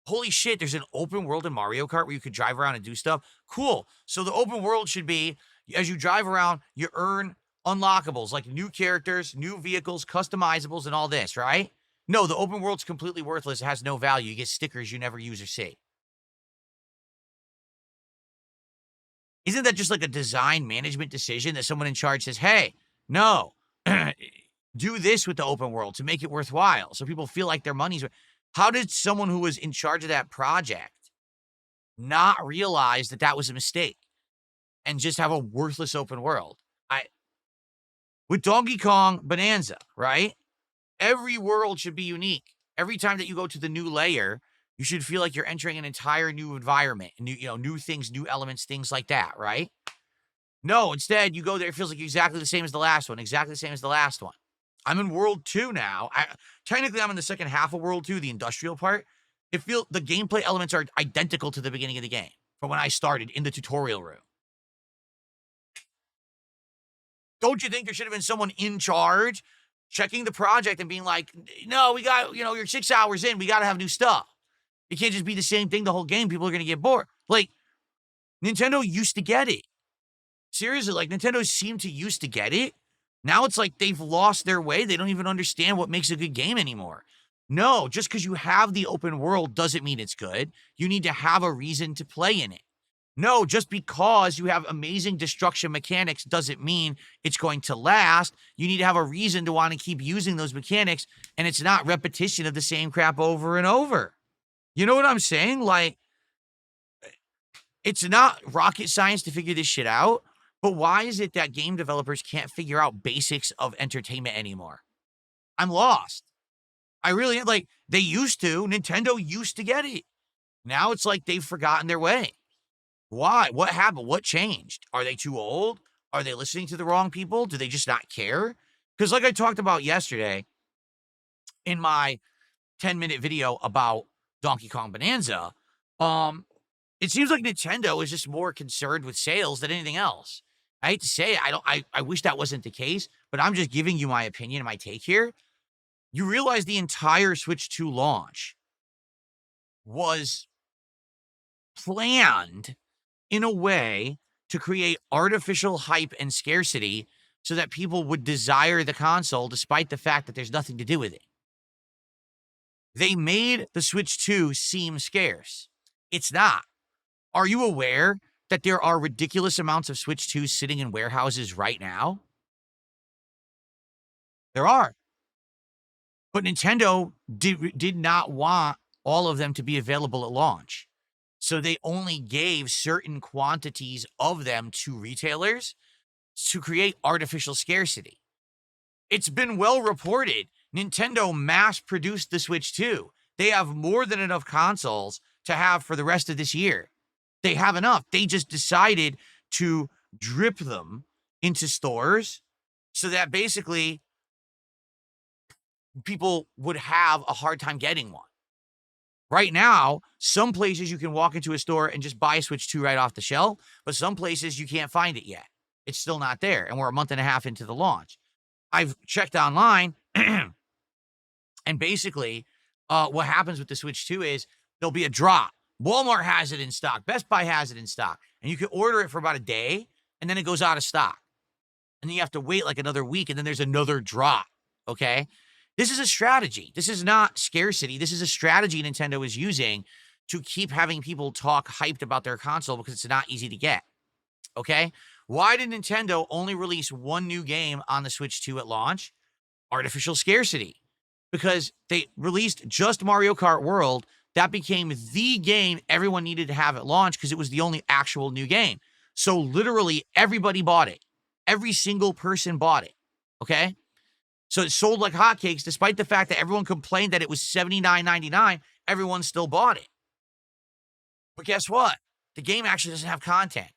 holy shit, there's an open world in Mario Kart where you could drive around and do stuff. Cool. So the open world should be, as you drive around, you earn unlockables like new characters, new vehicles, customizables, and all this, right? No, the open world's completely worthless. It has no value. You get stickers you never use or see. Isn't that just like a design management decision that someone in charge says, hey, no, do this with the open world to make it worthwhile so people feel like their money's worth? How did someone who was in charge of that project not realize that that was a mistake and just have a worthless open world? With Donkey Kong Bonanza, right? Every world should be unique. Every time that you go to the new layer, you should feel like you're entering an entire new environment, new things, new elements, things like that, right? No, instead, you go there, it feels like exactly the same as the last one, exactly the same as the last one. I'm in World 2 now. Technically, I'm in the second half of World 2, the industrial part. The gameplay elements are identical to the beginning of the game from when I started in the tutorial room. Don't you think there should have been someone in charge checking the project and being like, no, we got, you're 6 hours in, we got to have new stuff. It can't just be the same thing the whole game. People are going to get bored. Like, Nintendo used to get it. Seriously, like, Nintendo seemed to used to get it. Now it's like they've lost their way. They don't even understand what makes a good game anymore. No, just because you have the open world doesn't mean it's good. You need to have a reason to play in it. No, just because you have amazing destruction mechanics doesn't mean it's going to last. You need to have a reason to want to keep using those mechanics, and it's not repetition of the same crap over and over. You know what I'm saying? Like, it's not rocket science to figure this shit out, but why is it that game developers can't figure out basics of entertainment anymore? I'm lost. I really am. Like, they used to. Nintendo used to get it. Now it's like they've forgotten their way. Why? What happened? What changed? Are they too old? Are they listening to the wrong people? Do they just not care? Because like I talked about yesterday in my 10-minute video about Donkey Kong Bonanza, it seems like Nintendo is just more concerned with sales than anything else. I hate to say it, I wish that wasn't the case, but I'm just giving you my opinion and my take here. You realize the entire Switch 2 launch was planned in a way to create artificial hype and scarcity so that people would desire the console despite the fact that there's nothing to do with it. They made the Switch 2 seem scarce. It's not. Are you aware that there are ridiculous amounts of Switch 2s sitting in warehouses right now? There are. But Nintendo did not want all of them to be available at launch. So they only gave certain quantities of them to retailers to create artificial scarcity. It's been well reported Nintendo mass-produced the Switch 2. They have more than enough consoles to have for the rest of this year. They have enough. They just decided to drip them into stores so that basically people would have a hard time getting one. Right now, some places you can walk into a store and just buy a Switch 2 right off the shelf, but some places you can't find it yet. It's still not there, and we're a month and a half into the launch. I've checked online, and basically, what happens with the Switch 2 is there'll be a drop. Walmart has it in stock. Best Buy has it in stock. And you can order it for about a day, and then it goes out of stock. And then you have to wait like another week, and then there's another drop, okay? This is a strategy. This is not scarcity. This is a strategy Nintendo is using to keep having people talk hyped about their console because it's not easy to get, okay? Why did Nintendo only release one new game on the Switch 2 at launch? Artificial scarcity. Because they released just Mario Kart World. That became the game everyone needed to have at launch because it was the only actual new game. So literally everybody bought it. Every single person bought it, okay? So it sold like hotcakes, despite the fact that everyone complained that it was $79.99, everyone still bought it. But guess what? The game actually doesn't have content.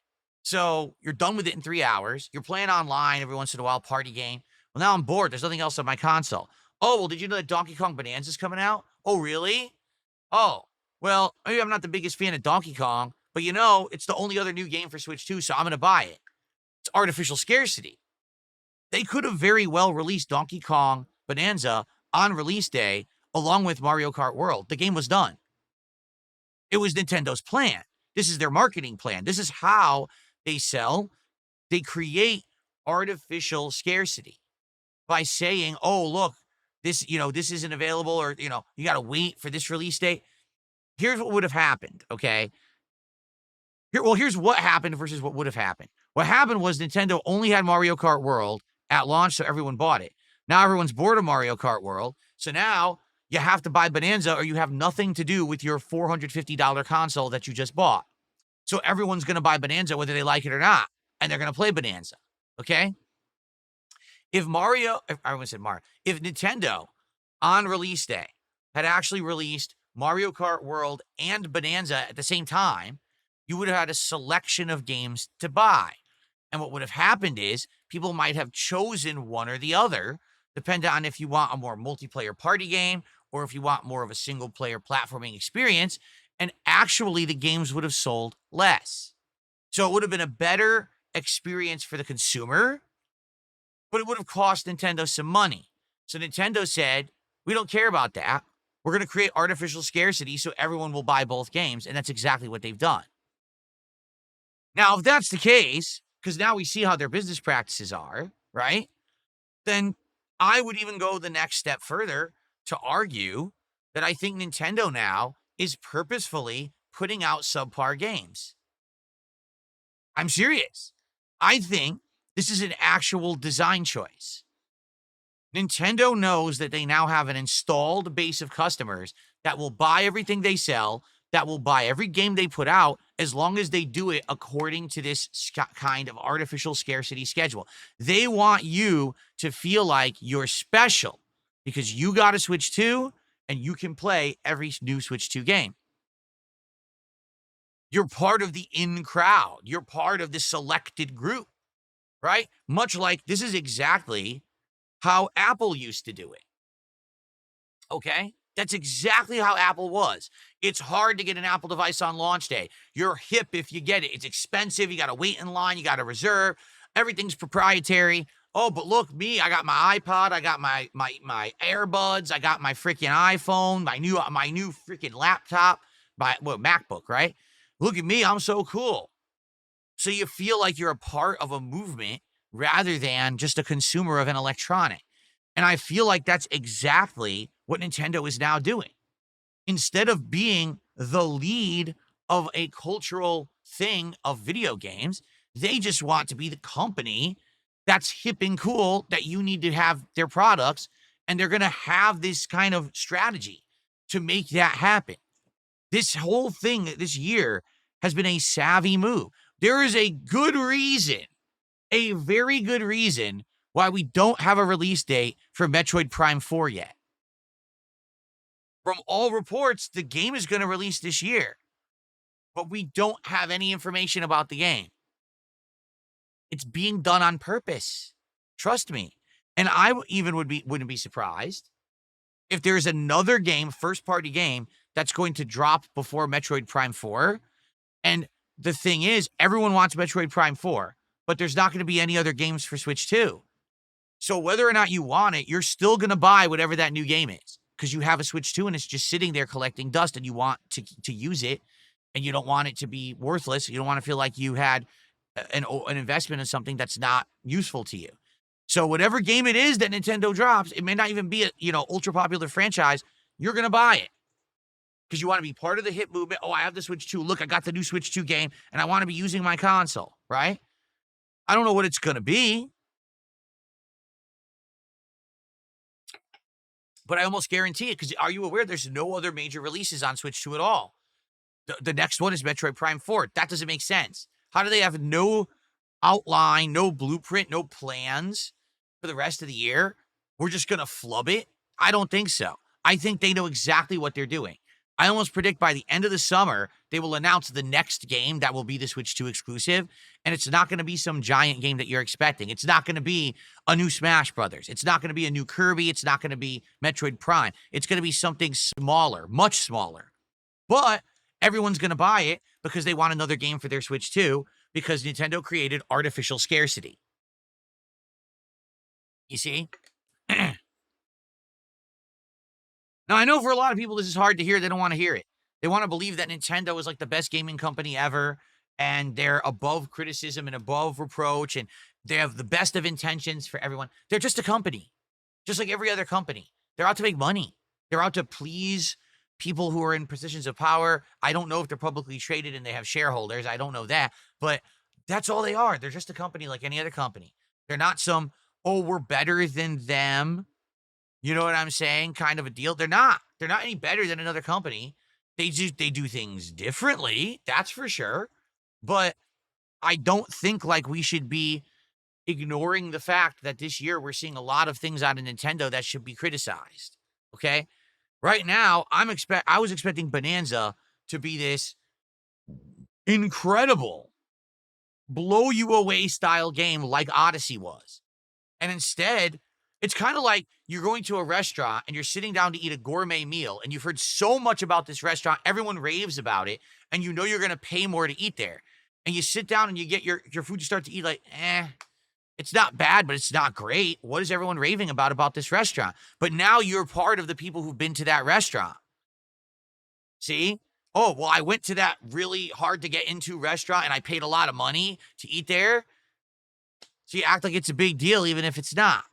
So you're done with it in 3 hours. You're playing online every once in a while, party game. Well, now I'm bored. There's nothing else on my console. Oh, well, did you know that Donkey Kong Bonanza is coming out? Oh, really? Oh, well, maybe I'm not the biggest fan of Donkey Kong, but you know, it's the only other new game for Switch 2, so I'm going to buy it. It's artificial scarcity. They could have very well released Donkey Kong Bonanza on release day along with Mario Kart World. The game was done. It was Nintendo's plan. This is their marketing plan. This is how they sell. They create artificial scarcity by saying, oh, look, this, this isn't available, or, you got to wait for this release date. Here's what would have happened, okay? Here's what happened versus what would have happened. What happened was Nintendo only had Mario Kart World at launch, so everyone bought it. Now everyone's bored of Mario Kart World, so now you have to buy Bonanza or you have nothing to do with your $450 console that you just bought. So everyone's going to buy Bonanza whether they like it or not, and they're going to play Bonanza, okay? If Nintendo on release day had actually released Mario Kart World and Bonanza at the same time, you would have had a selection of games to buy. And what would have happened is people might have chosen one or the other, depending on if you want a more multiplayer party game or if you want more of a single player platforming experience. And actually, the games would have sold less. So it would have been a better experience for the consumer, but it would have cost Nintendo some money. So Nintendo said, we don't care about that. We're going to create artificial scarcity so everyone will buy both games. And that's exactly what they've done. Now, if that's the case, because now we see how their business practices are, right? Then I would even go the next step further to argue that I think Nintendo now is purposefully putting out subpar games. I'm serious. I think this is an actual design choice. Nintendo knows that they now have an installed base of customers that will buy everything they sell, that will buy every game they put out, as long as they do it according to this kind of artificial scarcity schedule. They want you to feel like you're special because you got a Switch 2 and you can play every new Switch 2 game. You're part of the in crowd. You're part of the selected group, right? Much like this is exactly how Apple used to do it. Okay? That's exactly how Apple was. It's hard to get an Apple device on launch day. You're hip if you get it. It's expensive. You got to wait in line. You got to reserve. Everything's proprietary. Oh, but look, me, I got my iPod. I got my AirBuds. I got my freaking iPhone, my new freaking laptop, MacBook, right? Look at me. I'm so cool. So you feel like you're a part of a movement rather than just a consumer of an electronic. And I feel like that's exactly what Nintendo is now doing. Instead of being the lead of a cultural thing of video games, they just want to be the company that's hip and cool that you need to have their products. And they're going to have this kind of strategy to make that happen. This whole thing this year has been a savvy move. There is a good reason, a very good reason, why we don't have a release date for Metroid Prime 4 yet. From all reports, the game is going to release this year, but we don't have any information about the game. It's being done on purpose. Trust me. And I even wouldn't be surprised if there's another game, first-party game, that's going to drop before Metroid Prime 4, and the thing is, everyone wants Metroid Prime 4, but there's not going to be any other games for Switch 2. So whether or not you want it, you're still going to buy whatever that new game is because you have a Switch 2 and it's just sitting there collecting dust and you want to use it and you don't want it to be worthless. You don't want to feel like you had an investment in something that's not useful to you. So whatever game it is that Nintendo drops, it may not even be a, ultra popular franchise. You're going to buy it because you want to be part of the hit movement. Oh, I have the Switch 2. Look, I got the new Switch 2 game and I want to be using my console, right? I don't know what it's going to be, but I almost guarantee it because are you aware there's no other major releases on Switch 2 at all? The next one is Metroid Prime 4. That doesn't make sense. How do they have no outline, no blueprint, no plans for the rest of the year? We're just going to flub it? I don't think so. I think they know exactly what they're doing. I almost predict by the end of the summer, they will announce the next game that will be the Switch 2 exclusive, and it's not going to be some giant game that you're expecting. It's not going to be a new Smash Brothers. It's not going to be a new Kirby. It's not going to be Metroid Prime. It's going to be something smaller, much smaller. But everyone's going to buy it because they want another game for their Switch 2 because Nintendo created artificial scarcity. You see? Now, I know for a lot of people, this is hard to hear. They don't want to hear it. They want to believe that Nintendo is like the best gaming company ever, and they're above criticism and above reproach, and they have the best of intentions for everyone. They're just a company, just like every other company. They're out to make money. They're out to please people who are in positions of power. I don't know if they're publicly traded and they have shareholders. I don't know that, but that's all they are. They're just a company like any other company. They're not some, oh, we're better than them. You know what I'm saying? Kind of a deal. They're not. They're not any better than another company. They do things differently. That's for sure. But I don't think like we should be ignoring the fact that this year we're seeing a lot of things out of Nintendo that should be criticized. Okay? Right now, I was expecting Bonanza to be this incredible blow you away style game like Odyssey was. And instead, it's kind of like you're going to a restaurant and you're sitting down to eat a gourmet meal and you've heard so much about this restaurant, everyone raves about it, and you know you're going to pay more to eat there. And you sit down and you get your food, you start to eat like, it's not bad, but it's not great. What is everyone raving about this restaurant? But now you're part of the people who've been to that restaurant. See? Oh, well, I went to that really hard to get into restaurant and I paid a lot of money to eat there. So you act like it's a big deal even if it's not.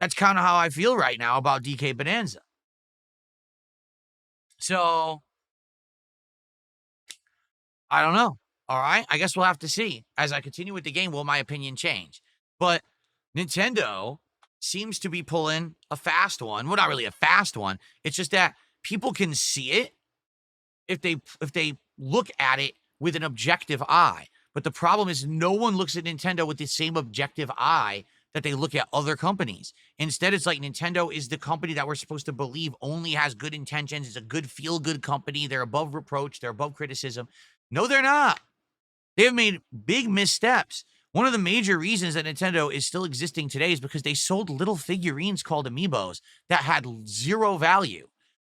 That's kind of how I feel right now about DK Bonanza. So, I don't know. All right. I guess we'll have to see. As I continue with the game, will my opinion change? But Nintendo seems to be pulling a fast one. Well, not really a fast one. It's just that people can see it if they look at it with an objective eye. But the problem is no one looks at Nintendo with the same objective eye that they look at other companies. Instead, it's like Nintendo is the company that we're supposed to believe only has good intentions. It's a good feel-good company. They're above reproach. They're above criticism. No, they're not. They have made big missteps. One of the major reasons that Nintendo is still existing today is because they sold little figurines called amiibos that had zero value.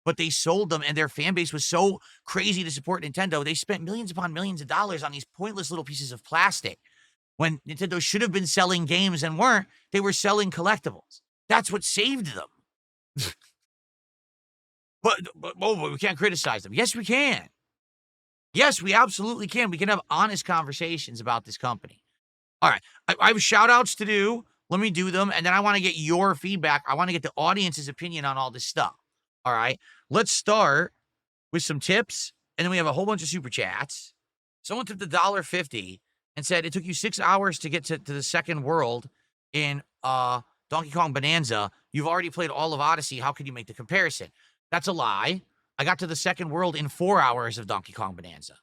But they sold them, and their fan base was so crazy to support Nintendo, they spent millions upon millions of dollars on these pointless little pieces of plastic. When Nintendo should have been selling games and weren't, they were selling collectibles. That's what saved them. but we can't criticize them. Yes, we can. Yes, we absolutely can. We can have honest conversations about this company. All right. I have shout outs to do. Let me do them. And then I want to get your feedback. I want to get the audience's opinion on all this stuff. All right. Let's start with some tips. And then we have a whole bunch of super chats. Someone tipped $1.50 and said it took you 6 hours to get to the second world in Donkey Kong Bonanza. You've already played all of Odyssey. How can you make the comparison? That's a lie. I got to the second world in 4 hours of Donkey Kong Bonanza.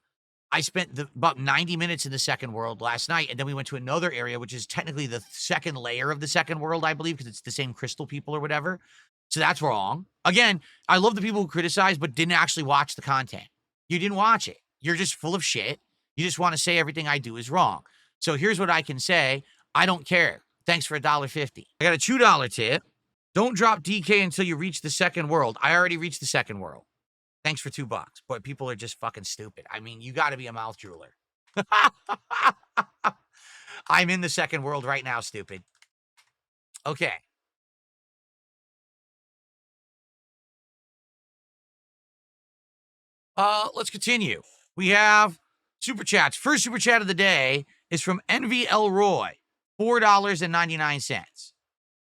I spent about 90 minutes in the second world last night, and then we went to another area, which is technically the second layer of the second world, I believe, because it's the same crystal people or whatever. So that's wrong. Again, I love the people who criticize but didn't actually watch the content. You didn't watch it. You're just full of shit. You just want to say everything I do is wrong. So here's what I can say. I don't care. Thanks for $1.50. I got a $2 tip. Don't drop DK until you reach the second world. I already reached the second world. Thanks for $2. But people are just fucking stupid. I mean, you got to be a mouth drooler. I'm in the second world right now, stupid. Okay. Let's continue. We have super chats. First super chat of the day is from Envy Elroy, $4.99.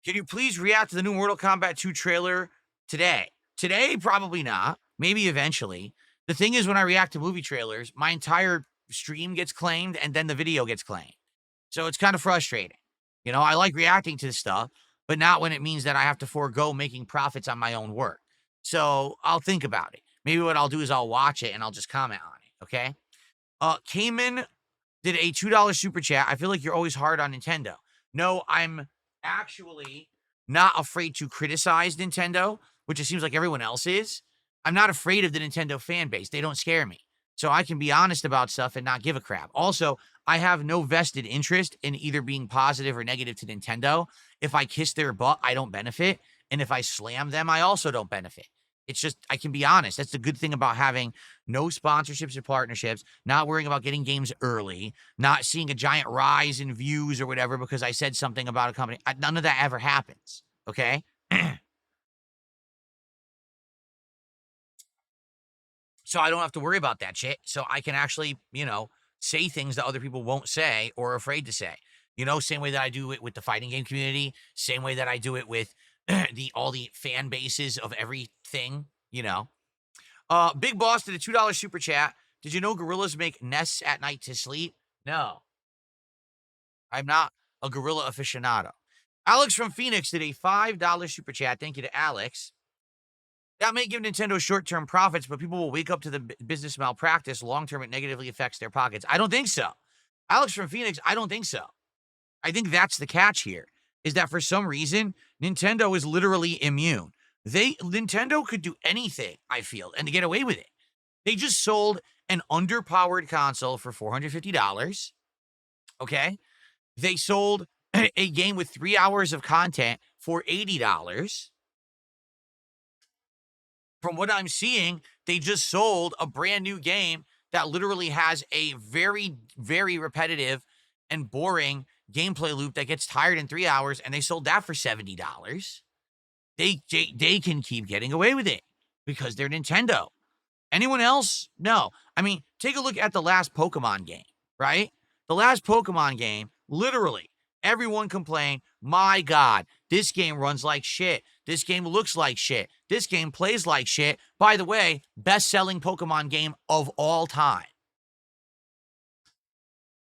Can you please react to the new Mortal Kombat 2 trailer today? Today, probably not. Maybe eventually. The thing is, when I react to movie trailers, my entire stream gets claimed and then the video gets claimed. So it's kind of frustrating. You know, I like reacting to stuff, but not when it means that I have to forego making profits on my own work. So I'll think about it. Maybe what I'll do is I'll watch it and I'll just comment on it. Okay. Cayman did a $2 super chat. I feel like you're always hard on Nintendo. No, I'm actually not afraid to criticize Nintendo, which it seems like everyone else is. I'm not afraid of the Nintendo fan base. They don't scare me. So I can be honest about stuff and not give a crap. Also, I have no vested interest in either being positive or negative to Nintendo. If I kiss their butt, I don't benefit. And if I slam them, I also don't benefit. It's just, I can be honest. That's the good thing about having no sponsorships or partnerships, not worrying about getting games early, not seeing a giant rise in views or whatever because I said something about a company. None of that ever happens. Okay. So I don't have to worry about that shit. So I can actually, say things that other people won't say or are afraid to say. Same way that I do it with the fighting game community, same way that I do it with all the fan bases of everything. Big Boss did a $2 super chat. Did you know gorillas make nests at night to sleep? No. I'm not a gorilla aficionado. Alex from Phoenix did a $5 super chat. Thank you to Alex. That may give Nintendo short-term profits, but people will wake up to the business malpractice. Long-term, it negatively affects their pockets. I don't think so. Alex from Phoenix, I don't think so. I think that's the catch here, is that for some reason, Nintendo is literally immune. Nintendo could do anything, I feel, and to get away with it. They just sold an underpowered console for $450. Okay? They sold a game with 3 hours of content for $80. From what I'm seeing, they just sold a brand new game that literally has a very, very repetitive and boring gameplay loop that gets tired in 3 hours, and they sold that for $70. They can keep getting away with it because they're Nintendo. Anyone else? No. I mean, take a look at the last Pokemon game, right? The last Pokemon game, literally, everyone complained, my God, this game runs like shit. This game looks like shit. This game plays like shit. By the way, best-selling Pokemon game of all time.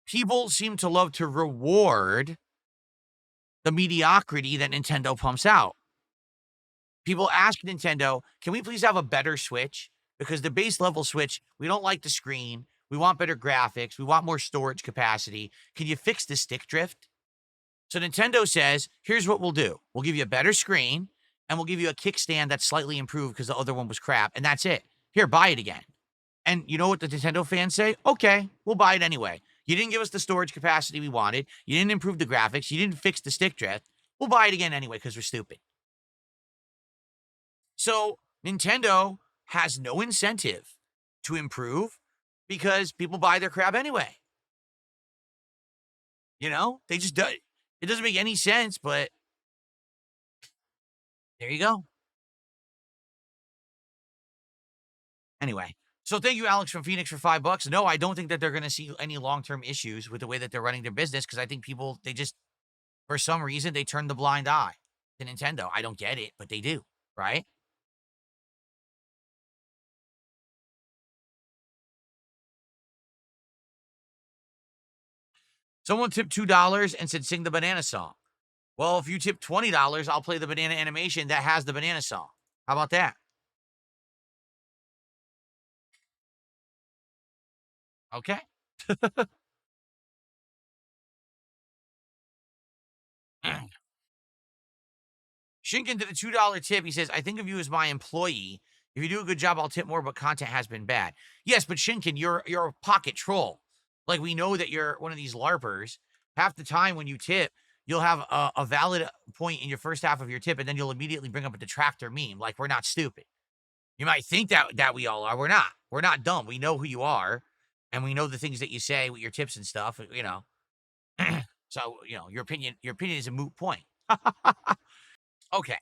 People seem to love to reward the mediocrity that Nintendo pumps out. People ask Nintendo, can we please have a better Switch? Because the base level Switch, we don't like the screen. We want better graphics. We want more storage capacity. Can you fix the stick drift? So Nintendo says, here's what we'll do. We'll give you a better screen, and we'll give you a kickstand that's slightly improved because the other one was crap, and that's it. Here, buy it again. And you know what the Nintendo fans say? Okay, we'll buy it anyway. You didn't give us the storage capacity we wanted. You didn't improve the graphics. You didn't fix the stick drift. We'll buy it again anyway because we're stupid. So Nintendo has no incentive to improve because people buy their crap anyway. They just do. It doesn't make any sense, but there you go. Anyway, so thank you, Alex from Phoenix, for $5. No, I don't think that they're going to see any long-term issues with the way that they're running their business because I think people, for some reason, they turn the blind eye to Nintendo. I don't get it, but they do, right? Someone tipped $2 and said, sing the banana song. Well, if you tip $20, I'll play the banana animation that has the banana song. How about that? Okay. Shinkin did a $2 tip. He says, I think of you as my employee. If you do a good job, I'll tip more, but content has been bad. Yes, but Shinkin, you're a pocket troll. Like, we know that you're one of these LARPers. Half the time when you tip, you'll have a valid point in your first half of your tip, and then you'll immediately bring up a detractor meme. Like, we're not stupid. You might think that we all are. We're not. We're not dumb. We know who you are, and we know the things that you say with your tips and stuff. So your opinion is a moot point. Okay,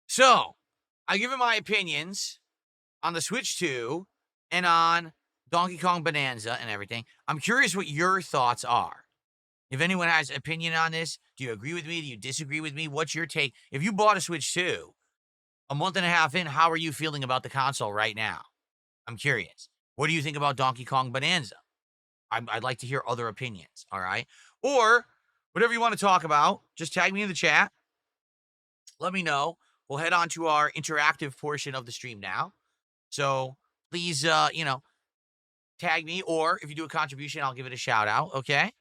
so I give my opinions on the Switch 2 and on Donkey Kong Bonanza and everything. I'm curious what your thoughts are. If anyone has an opinion on this, do you agree with me? Do you disagree with me? What's your take? If you bought a Switch 2 a month and a half in, how are you feeling about the console right now? I'm curious. What do you think about Donkey Kong Bonanza? I'd like to hear other opinions, all right? Or whatever you want to talk about, just tag me in the chat. Let me know. We'll head on to our interactive portion of the stream now. So please, tag me, or if you do a contribution, I'll give it a shout out, okay?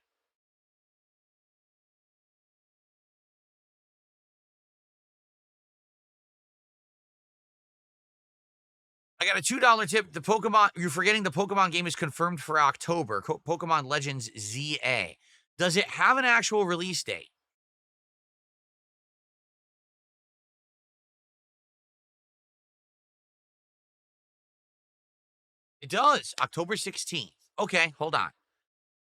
I got a $2 tip. You're forgetting the Pokemon game is confirmed for October. Pokemon Legends ZA. Does it have an actual release date? It does. October 16th. Okay, hold on.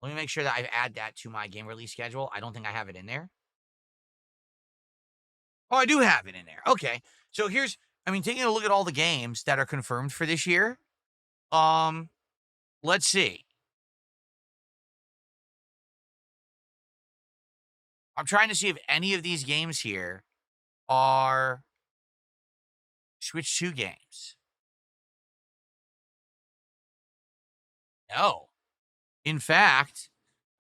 Let me make sure that I add that to my game release schedule. I don't think I have it in there. Oh, I do have it in there. Okay. So taking a look at all the games that are confirmed for this year. Let's see. I'm trying to see if any of these games here are Switch 2 games. No. In fact,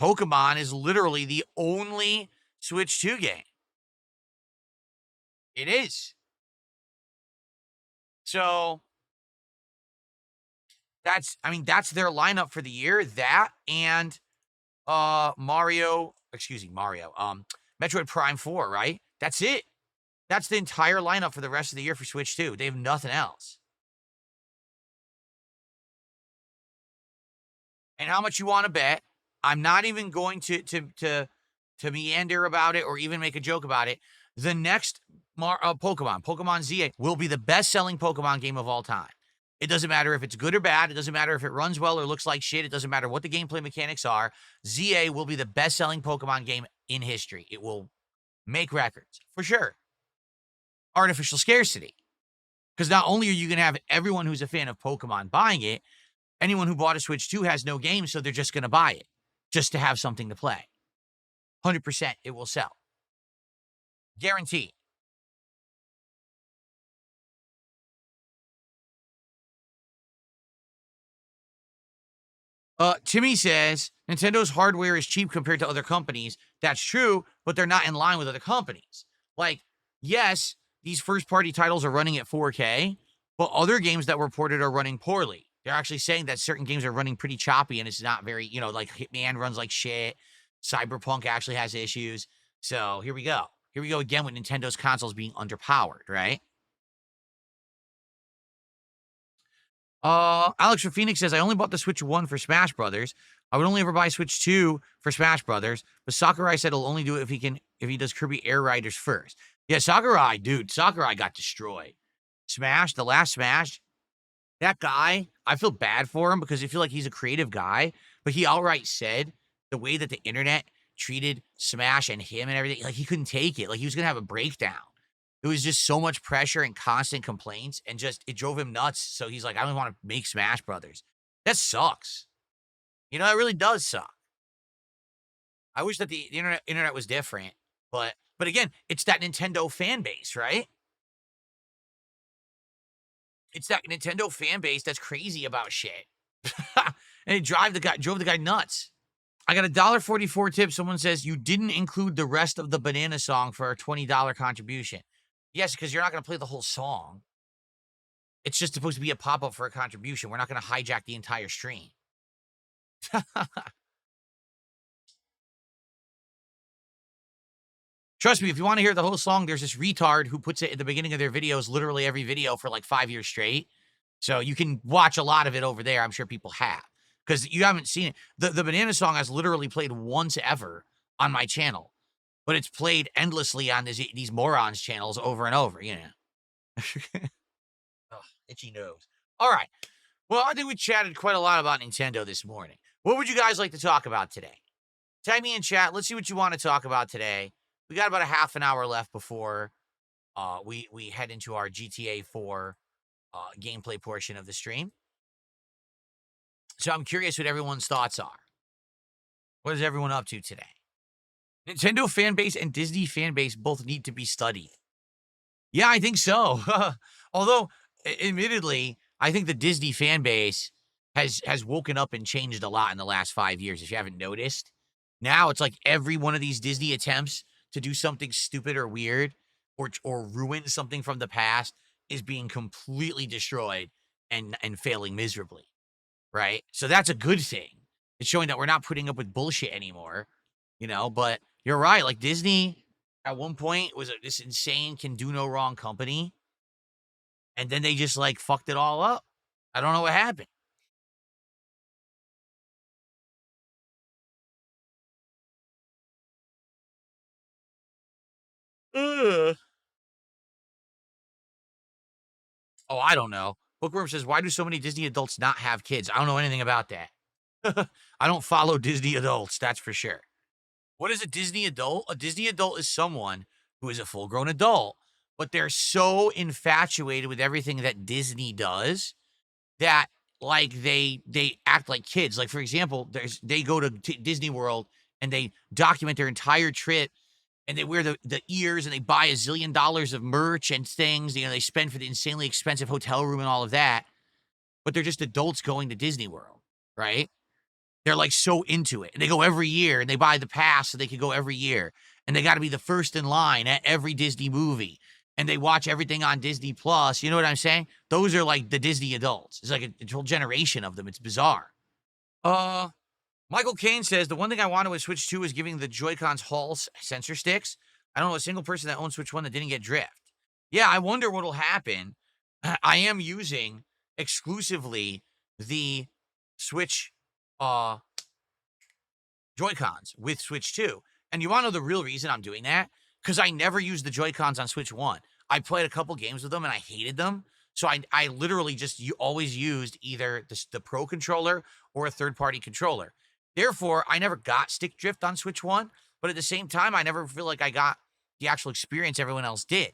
Pokemon is literally the only Switch 2 game. It is. So that's their lineup for the year. That and Mario, Metroid Prime 4, right? That's it. That's the entire lineup for the rest of the year for Switch 2. They have nothing else. And how much you want to bet? I'm not even going to meander about it or even make a joke about it. The next Pokemon ZA, will be the best-selling Pokemon game of all time. It doesn't matter if it's good or bad. It doesn't matter if it runs well or looks like shit. It doesn't matter what the gameplay mechanics are. ZA will be the best-selling Pokemon game in history. It will make records, for sure. Artificial scarcity. Because not only are you going to have everyone who's a fan of Pokemon buying it, anyone who bought a Switch 2 has no game, so they're just going to buy it just to have something to play. 100% it will sell. Guaranteed. Timmy says, Nintendo's hardware is cheap compared to other companies. That's true, but they're not in line with other companies. Like, yes, these first-party titles are running at 4K, but other games that were ported are running poorly. They're actually saying that certain games are running pretty choppy, and it's not very, like Hitman runs like shit. Cyberpunk actually has issues. So here we go. Here we go again with Nintendo's consoles being underpowered, right? Alex from Phoenix says, I only bought the Switch 1 for Smash Brothers. I would only ever buy Switch 2 for Smash Brothers, but Sakurai said he'll only do it if he does Kirby Air Riders first. Yeah, Sakurai got destroyed. Smash, the last Smash, that guy, I feel bad for him because I feel like he's a creative guy, but he outright said the way that the internet treated Smash and him and everything, like he couldn't take it. Like he was going to have a breakdown. It was just so much pressure and constant complaints, and just it drove him nuts. So he's like, I don't want to make Smash Brothers. That sucks. It really does suck. I wish that the internet was different, but again, it's that Nintendo fan base, right? It's that Nintendo fan base that's crazy about shit, and it drove the guy nuts. I got a $1.44 tip. Someone says you didn't include the rest of the Banana song for a $20 contribution. Yes, because you're not going to play the whole song. It's just supposed to be a pop-up for a contribution. We're not going to hijack the entire stream. Trust me, if you want to hear the whole song, there's this retard who puts it at the beginning of their videos, literally every video for like 5 years straight. So you can watch a lot of it over there. I'm sure people have. Because you haven't seen it. The Banana song has literally played once ever on my channel. but it's played endlessly on these morons channels over and over, you know. Ugh, itchy nose. All right. Well, I think we chatted quite a lot about Nintendo this morning. What would you guys like to talk about today? Tag me in chat. Let's see what you want to talk about today. We got about a half an hour left before we head into our GTA 4 gameplay portion of the stream. So I'm curious what everyone's thoughts are. What is everyone up to today? Nintendo fan base and Disney fan base both need to be studied. Yeah, I think so. Although, admittedly, I think the Disney fan base has woken up and changed a lot in the last 5 years, if you haven't noticed. Now it's like every one of these Disney attempts to do something stupid or weird or ruin something from the past is being completely destroyed and failing miserably, right? So that's a good thing. It's showing that we're not putting up with bullshit anymore, you know, but you're right. Like Disney at one point was this insane can do no wrong company. And then they just like fucked it all up. I don't know what happened. Ugh. Oh, I don't know. Bookworm says, why do so many Disney adults not have kids? I don't know anything about that. I don't follow Disney adults, that's for sure. What is a Disney adult? A Disney adult is someone who is a full-grown adult, but they're so infatuated with everything that Disney does that like they act like kids. Like for example, they go to Disney World and they document their entire trip and they wear the ears and they buy $1 zillion of merch and things. You know, they spend for the insanely expensive hotel room and all of that, but they're just adults going to Disney World, right? They're like so into it. And they go every year and they buy the pass so they can go every year. And they got to be the first in line at every Disney movie. And they watch everything on Disney Plus. You know what I'm saying? Those are like the Disney adults. It's like a whole generation of them. It's bizarre. Michael Caine says, the one thing I wanted with Switch 2 is giving the Joy-Cons Hall sensor sticks. I don't know a single person that owns Switch 1 that didn't get drift. Yeah, I wonder what'll happen. I am using exclusively the Switch Joy-Cons with Switch 2. And you want to know the real reason I'm doing that? Because I never used the Joy-Cons on Switch 1. I played a couple games with them and I hated them. So I literally just always used either the Pro controller or a third-party controller. Therefore, I never got stick drift on Switch 1, but at the same time, I never feel like I got the actual experience everyone else did.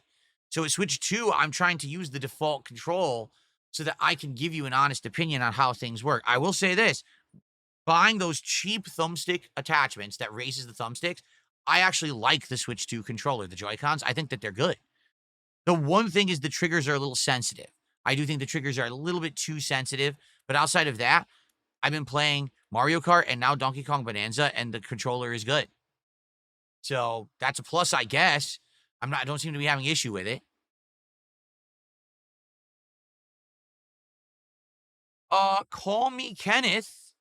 So with Switch 2, I'm trying to use the default control so that I can give you an honest opinion on how things work. I will say this, buying those cheap thumbstick attachments that raises the thumbsticks, I actually like the Switch 2 controller, the Joy-Cons. I think that they're good. The one thing is the triggers are a little sensitive. I do think the triggers are a little bit too sensitive, but outside of that, I've been playing Mario Kart and now Donkey Kong Bonanza, and the controller is good. So that's a plus, I guess. I don't seem to be having issue with it. Call Me Kenneth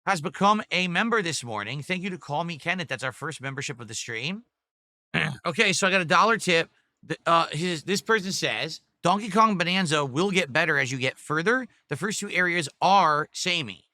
has become a member this morning. Thank you to Call Me Kenneth. That's our first membership of the stream. Okay, so I got a dollar tip. This person says, Donkey Kong Bonanza will get better as you get further. The first two areas are samey.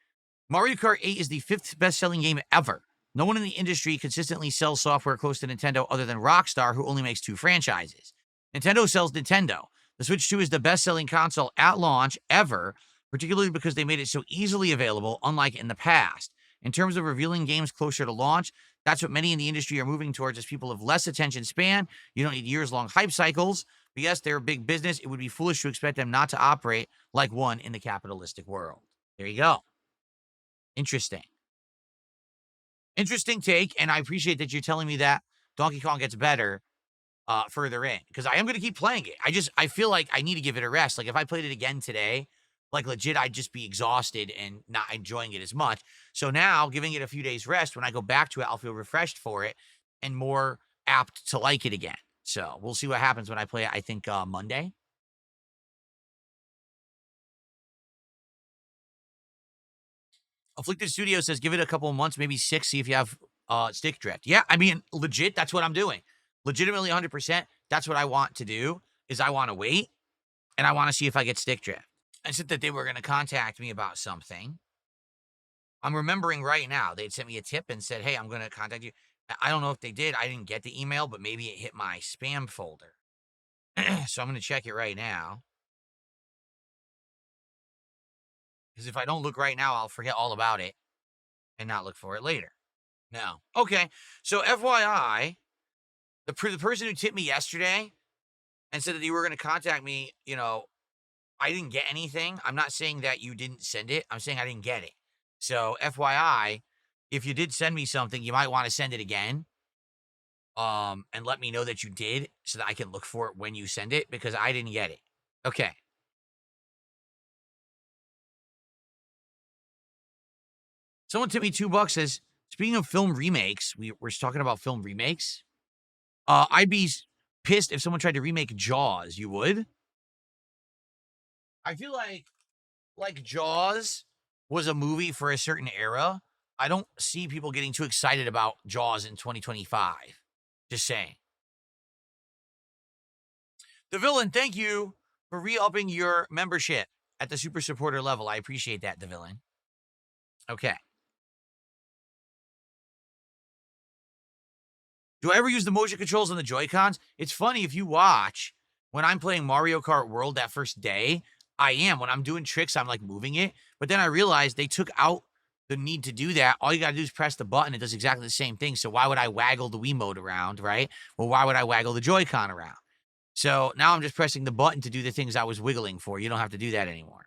Mario Kart 8 is the 5th best-selling game ever. No one in the industry consistently sells software close to Nintendo other than Rockstar, who only makes 2 franchises. Nintendo sells Nintendo. The Switch 2 is the best-selling console at launch ever, particularly because they made it so easily available, unlike in the past. In terms of revealing games closer to launch, that's what many in the industry are moving towards as people have less attention span. You don't need years-long hype cycles. But yes, they're a big business. It would be foolish to expect them not to operate like one in the capitalistic world. There you go. Interesting. Interesting take, and I appreciate that you're telling me that Donkey Kong gets better further in, because I am going to keep playing it. I feel like I need to give it a rest. Like, if I played it again today, like, legit, I'd just be exhausted and not enjoying it as much. So now, giving it a few days rest, when I go back to it, I'll feel refreshed for it and more apt to like it again. So we'll see what happens when I play it, I think, Monday. Afflicted Studio says, give it a couple of months, maybe 6, see if you have stick drift. Yeah, I mean, legit, that's what I'm doing. Legitimately 100%, that's what I want to do, is I want to wait, and I want to see if I get stick drift. I said that they were going to contact me about something. I'm remembering right now, they'd sent me a tip and said, hey, I'm going to contact you. I don't know if they did. I didn't get the email, but maybe it hit my spam folder. So I'm going to check it right now. Because if I don't look right now, I'll forget all about it and not look for it later. No. Okay. So FYI, the person who tipped me yesterday and said that you were going to contact me, I didn't get anything. I'm not saying that you didn't send it. I'm saying I didn't get it. So FYI, if you did send me something, you might want to send it again. And let me know that you did so that I can look for it when you send it because I didn't get it. Okay. Someone tipped me $2 says, speaking of film remakes, we're talking about film remakes. I'd be pissed if someone tried to remake Jaws. You would? I feel like Jaws was a movie for a certain era. I don't see people getting too excited about Jaws in 2025. Just saying. The Villain, thank you for re-upping your membership at the super supporter level. I appreciate that, The Villain. Okay. Do I ever use the motion controls on the Joy-Cons? It's funny, if you watch, when I'm playing Mario Kart World that first day, I am. When I'm doing tricks, I'm like moving it. But then I realized they took out the need to do that. All you got to do is press the button. It does exactly the same thing. So why would I waggle the Wiimote around, right? Well, why would I waggle the Joy-Con around? So now I'm just pressing the button to do the things I was wiggling for. You don't have to do that anymore.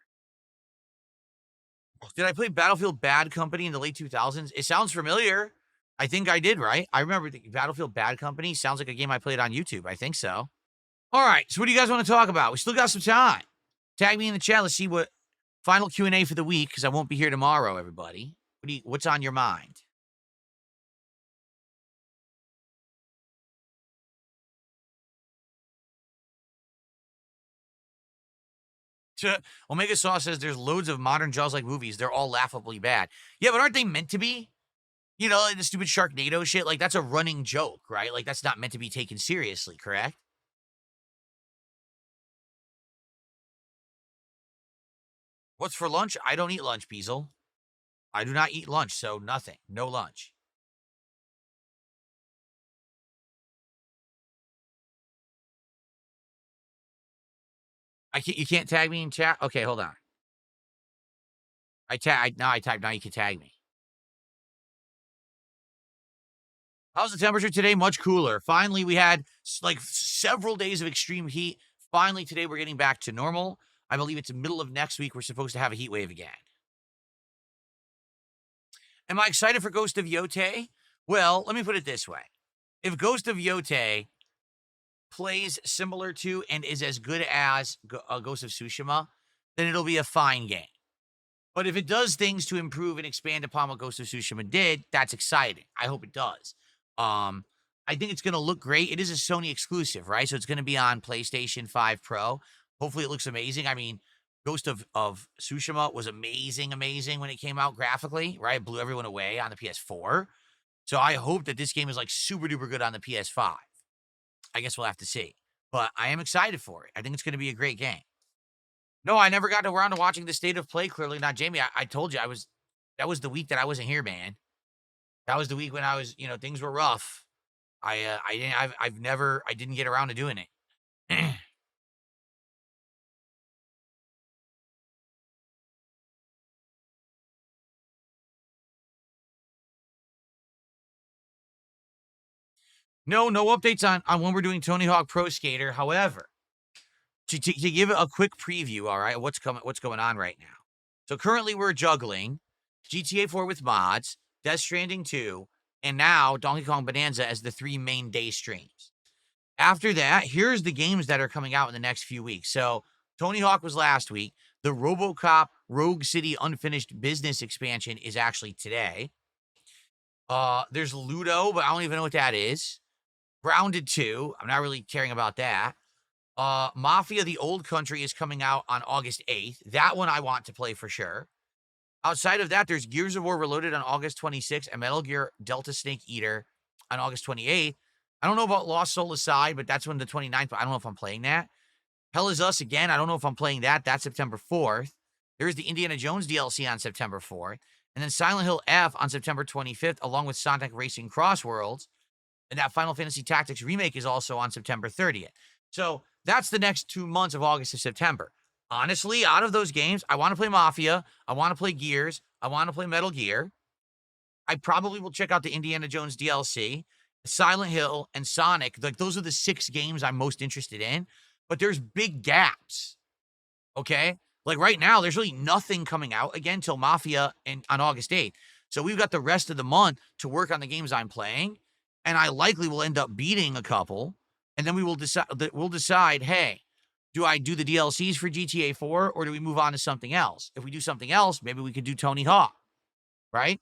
Did I play Battlefield Bad Company in the late 2000s? It sounds familiar. I think I did, right? I remember the Battlefield Bad Company. Sounds like a game I played on YouTube. I think so. All right. So what do you guys want to talk about? We still got some time. Tag me in the chat. Let's see what final Q&A for the week, because I won't be here tomorrow, everybody. What's on your mind? Omega Sauce says there's loads of modern Jaws-like movies. They're all laughably bad. Yeah, but aren't they meant to be? You know, like the stupid Sharknado shit, like that's a running joke, right? Like that's not meant to be taken seriously, correct? What's for lunch? I don't eat lunch, Beazle. I do not eat lunch, so nothing. No lunch. You can't tag me in chat? Okay, hold on. Now you can tag me. How's the temperature today? Much cooler. Finally, we had like several days of extreme heat. Finally, today we're getting back to normal. I believe it's the middle of next week. We're supposed to have a heat wave again. Am I excited for Ghost of Yote? Well, let me put it this way. If Ghost of Yote plays similar to and is as good as Ghost of Tsushima, then it'll be a fine game. But if it does things to improve and expand upon what Ghost of Tsushima did, that's exciting. I hope it does. I think it's going to look great. It is a Sony exclusive, right? So it's going to be on PlayStation 5 Pro. Hopefully it looks amazing. I mean, Ghost of Tsushima was amazing when it came out graphically, right? It blew everyone away on the PS4. So I hope that this game is like super duper good on the PS5. I guess we'll have to see. But I am excited for it. I think it's going to be a great game. No, I never got around to watching the State of Play. Clearly not, Jamie. I told you that was the week that I wasn't here, man. That was the week when I was, things were rough. I didn't get around to doing it. No updates on when we're doing Tony Hawk Pro Skater. However, to give a quick preview, all right, what's going on right now. So currently we're juggling GTA 4 with mods, Death Stranding 2, and now Donkey Kong Bonanza as the 3 main day streams. After that, here's the games that are coming out in the next few weeks. So Tony Hawk was last week. The RoboCop Rogue City Unfinished Business expansion is actually today. There's Ludo, but I don't even know what that is. Grounded 2. I'm not really caring about that. Mafia the Old Country is coming out on August 8th. That one I want to play for sure. Outside of that, there's Gears of War Reloaded on August 26th and Metal Gear Delta Snake Eater on August 28th. I don't know about Lost Soul Aside, but that's when the 29th, but I don't know if I'm playing that. Hell Is Us again. I don't know if I'm playing that. That's September 4th. There's the Indiana Jones DLC on September 4th. and then Silent Hill F on September 25th, along with Sonic Racing Cross Worlds. And that Final Fantasy Tactics remake is also on September 30th. So that's the next 2 months of August to September. Honestly, out of those games, I want to play Mafia. I want to play Gears. I want to play Metal Gear. I probably will check out the Indiana Jones DLC, Silent Hill, and Sonic. Like, those are the 6 games I'm most interested in. But there's big gaps. Okay? Like, right now, there's really nothing coming out again till Mafia on August 8th. So we've got the rest of the month to work on the games I'm playing, and I likely will end up beating a couple, and then we'll decide, hey, do I do the DLCs for GTA 4, or do we move on to something else? If we do something else, maybe we could do Tony Hawk, right?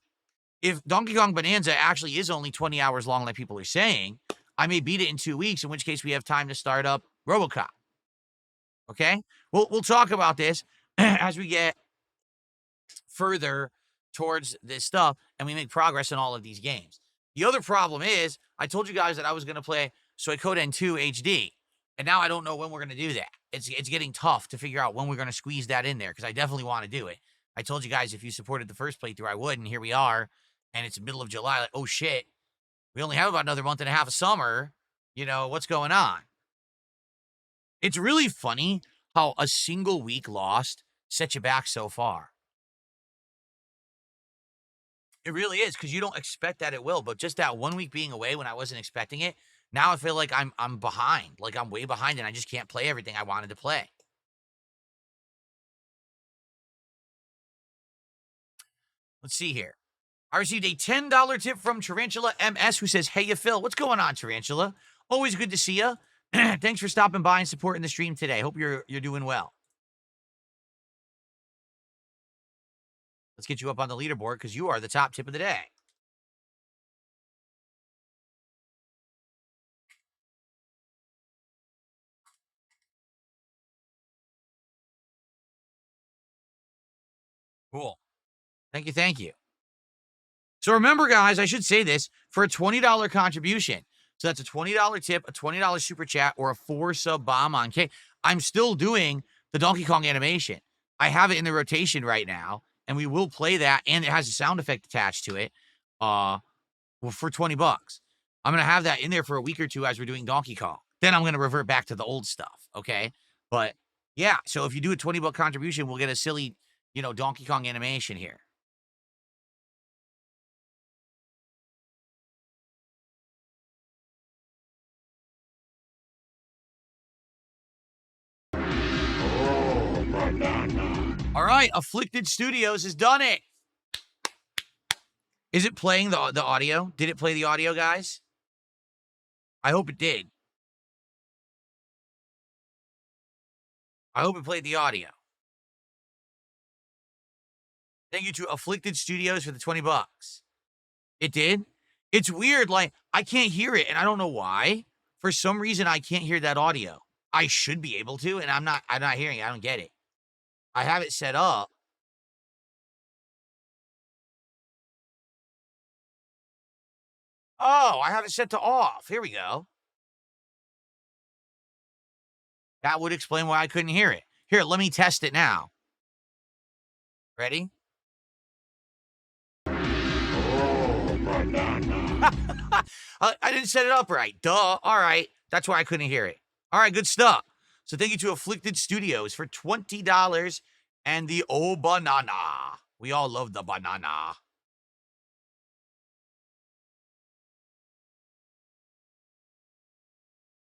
If Donkey Kong Bonanza actually is only 20 hours long like people are saying, I may beat it in 2 weeks, in which case we have time to start up RoboCop. Okay? We'll talk about this as we get further towards this stuff and we make progress in all of these games. The other problem is, I told you guys that I was going to play Suikoden 2 HD, and now I don't know when we're going to do that. It's getting tough to figure out when we're going to squeeze that in there, because I definitely want to do it. I told you guys if you supported the first playthrough, I would, and here we are, and it's the middle of July. Like, oh shit, we only have about another month and a half of summer. You know, what's going on? It's really funny how a single week lost set you back so far. It really is, because you don't expect that it will. But just that 1 week being away when I wasn't expecting it, now I feel like I'm behind. Like, I'm way behind, and I just can't play everything I wanted to play. Let's see here. I received a $10 tip from Tarantula MS, who says, hey, you Phil. What's going on, Tarantula? Always good to see you. Thanks for stopping by and supporting the stream today. Hope you're doing well. Let's get you up on the leaderboard, because you are the top tip of the day. Cool. Thank you. Thank you. So remember, guys, I should say this, for a $20 contribution. So that's a $20 tip, a $20 super chat, or a 4-sub bomb on K. I'm still doing the Donkey Kong animation. I have it in the rotation right now, and we will play that, and it has a sound effect attached to it for $20. I'm going to have that in there for a week or two as we're doing Donkey Kong. Then I'm going to revert back to the old stuff, okay? But, yeah, so if you do a $20 contribution, we'll get a silly, Donkey Kong animation here. All right, Afflicted Studios has done it. Is it playing the audio? Did it play the audio, guys? I hope it did. I hope it played the audio. Thank you to Afflicted Studios for the $20. It did? It's weird, like, I can't hear it, and I don't know why. For some reason, I can't hear that audio. I should be able to, and I'm not hearing it. I don't get it. I have it set up. Oh, I have it set to off. Here we go. That would explain why I couldn't hear it. Here, let me test it now. Ready? Oh, banana. I didn't set it up right. Duh. All right. That's why I couldn't hear it. All right, good stuff. So thank you to Afflicted Studios for $20 and the banana. We all love the banana.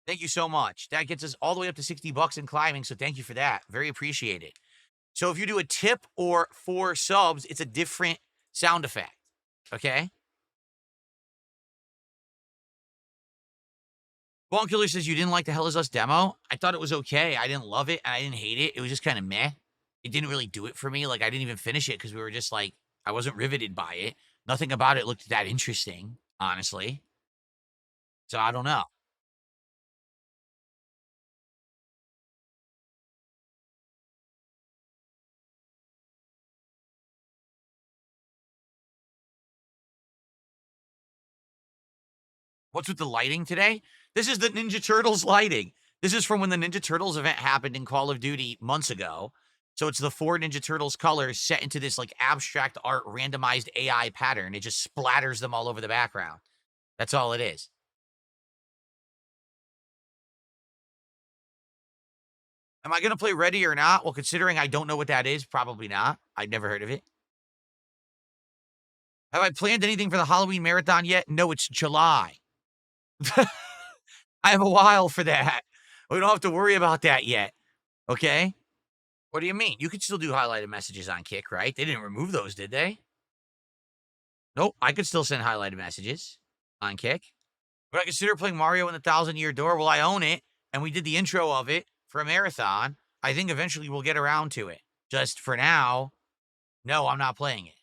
Thank you so much. That gets us all the way up to $60 and climbing, so thank you for that. Very appreciated. So if you do a tip or 4 subs, it's a different sound effect, okay? Bone Killer says, you didn't like the Hell Is Us demo? I thought it was okay. I didn't love it, and I didn't hate it. It was just kind of meh. It didn't really do it for me. Like, I didn't even finish it because we were just like, I wasn't riveted by it. Nothing about it looked that interesting, honestly. So I don't know. What's with the lighting today? This is the Ninja Turtles lighting. This is from when the Ninja Turtles event happened in Call of Duty months ago. So it's the four Ninja Turtles colors set into this like abstract art randomized AI pattern. It just splatters them all over the background. That's all it is. Am I going to play Ready or Not? Well, considering I don't know what that is, probably not. I'd never heard of it. Have I planned anything for the Halloween marathon yet? No, it's July. I have a while for that. We don't have to worry about that yet. Okay? What do you mean? You could still do highlighted messages on Kick, right? They didn't remove those, did they? Nope. I could still send highlighted messages on Kick. But I consider playing Mario in the Thousand Year Door. Well, I own it, and we did the intro of it for a marathon. I think eventually we'll get around to it. Just for now, no, I'm not playing it.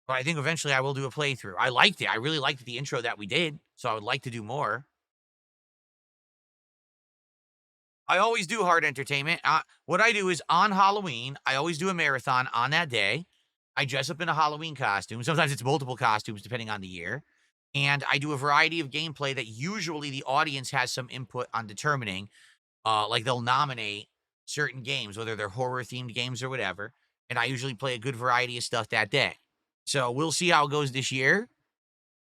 But I think eventually I will do a playthrough. I liked it. I really liked the intro that we did, so I would like to do more. I always do hard entertainment. What I do is on Halloween, I always do a marathon on that day. I dress up in a Halloween costume. Sometimes it's multiple costumes depending on the year. And I do a variety of gameplay that usually the audience has some input on determining. Like they'll nominate certain games, whether they're horror themed games or whatever. And I usually play a good variety of stuff that day. So we'll see how it goes this year.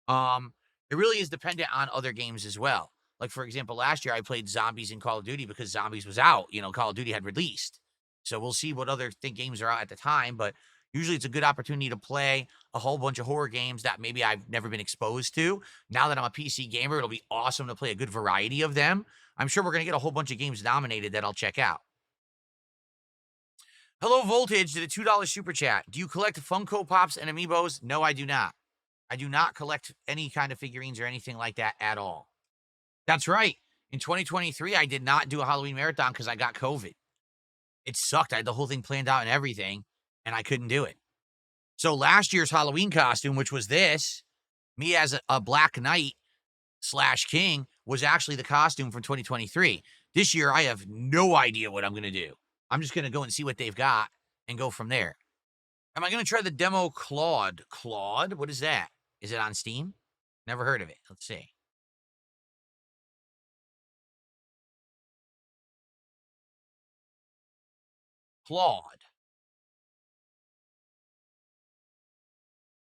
Um, it really is dependent on other games as well. Like, for example, last year I played Zombies in Call of Duty because Zombies was out. Call of Duty had released. So we'll see what other games are out at the time. But usually it's a good opportunity to play a whole bunch of horror games that maybe I've never been exposed to. Now that I'm a PC gamer, it'll be awesome to play a good variety of them. I'm sure we're going to get a whole bunch of games nominated that I'll check out. Hello, Voltage, did a $2 super chat. Do you collect Funko Pops and Amiibos? No, I do not. I do not collect any kind of figurines or anything like that at all. That's right. In 2023, I did not do a Halloween marathon because I got COVID. It sucked. I had the whole thing planned out and everything, and I couldn't do it. So last year's Halloween costume, which was this, me as a Black Knight / King, was actually the costume from 2023. This year, I have no idea what I'm going to do. I'm just going to go and see what they've got and go from there. Am I going to try the demo Claude? Claude? What is that? Is it on Steam? Never heard of it. Let's see. Claude.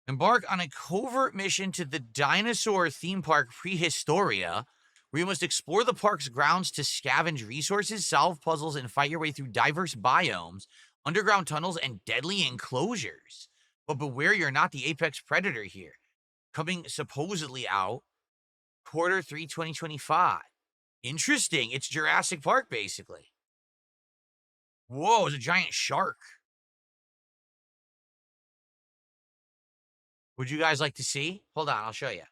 Embark on a covert mission to the dinosaur theme park Prehistoria, where you must explore the park's grounds to scavenge resources, solve puzzles, and fight your way through diverse biomes, underground tunnels, and deadly enclosures. But beware, you're not the apex predator here. Coming supposedly out Q3 2025. Interesting. It's Jurassic Park, basically. Whoa, it's a giant shark. Would you guys like to see? Hold on, I'll show you.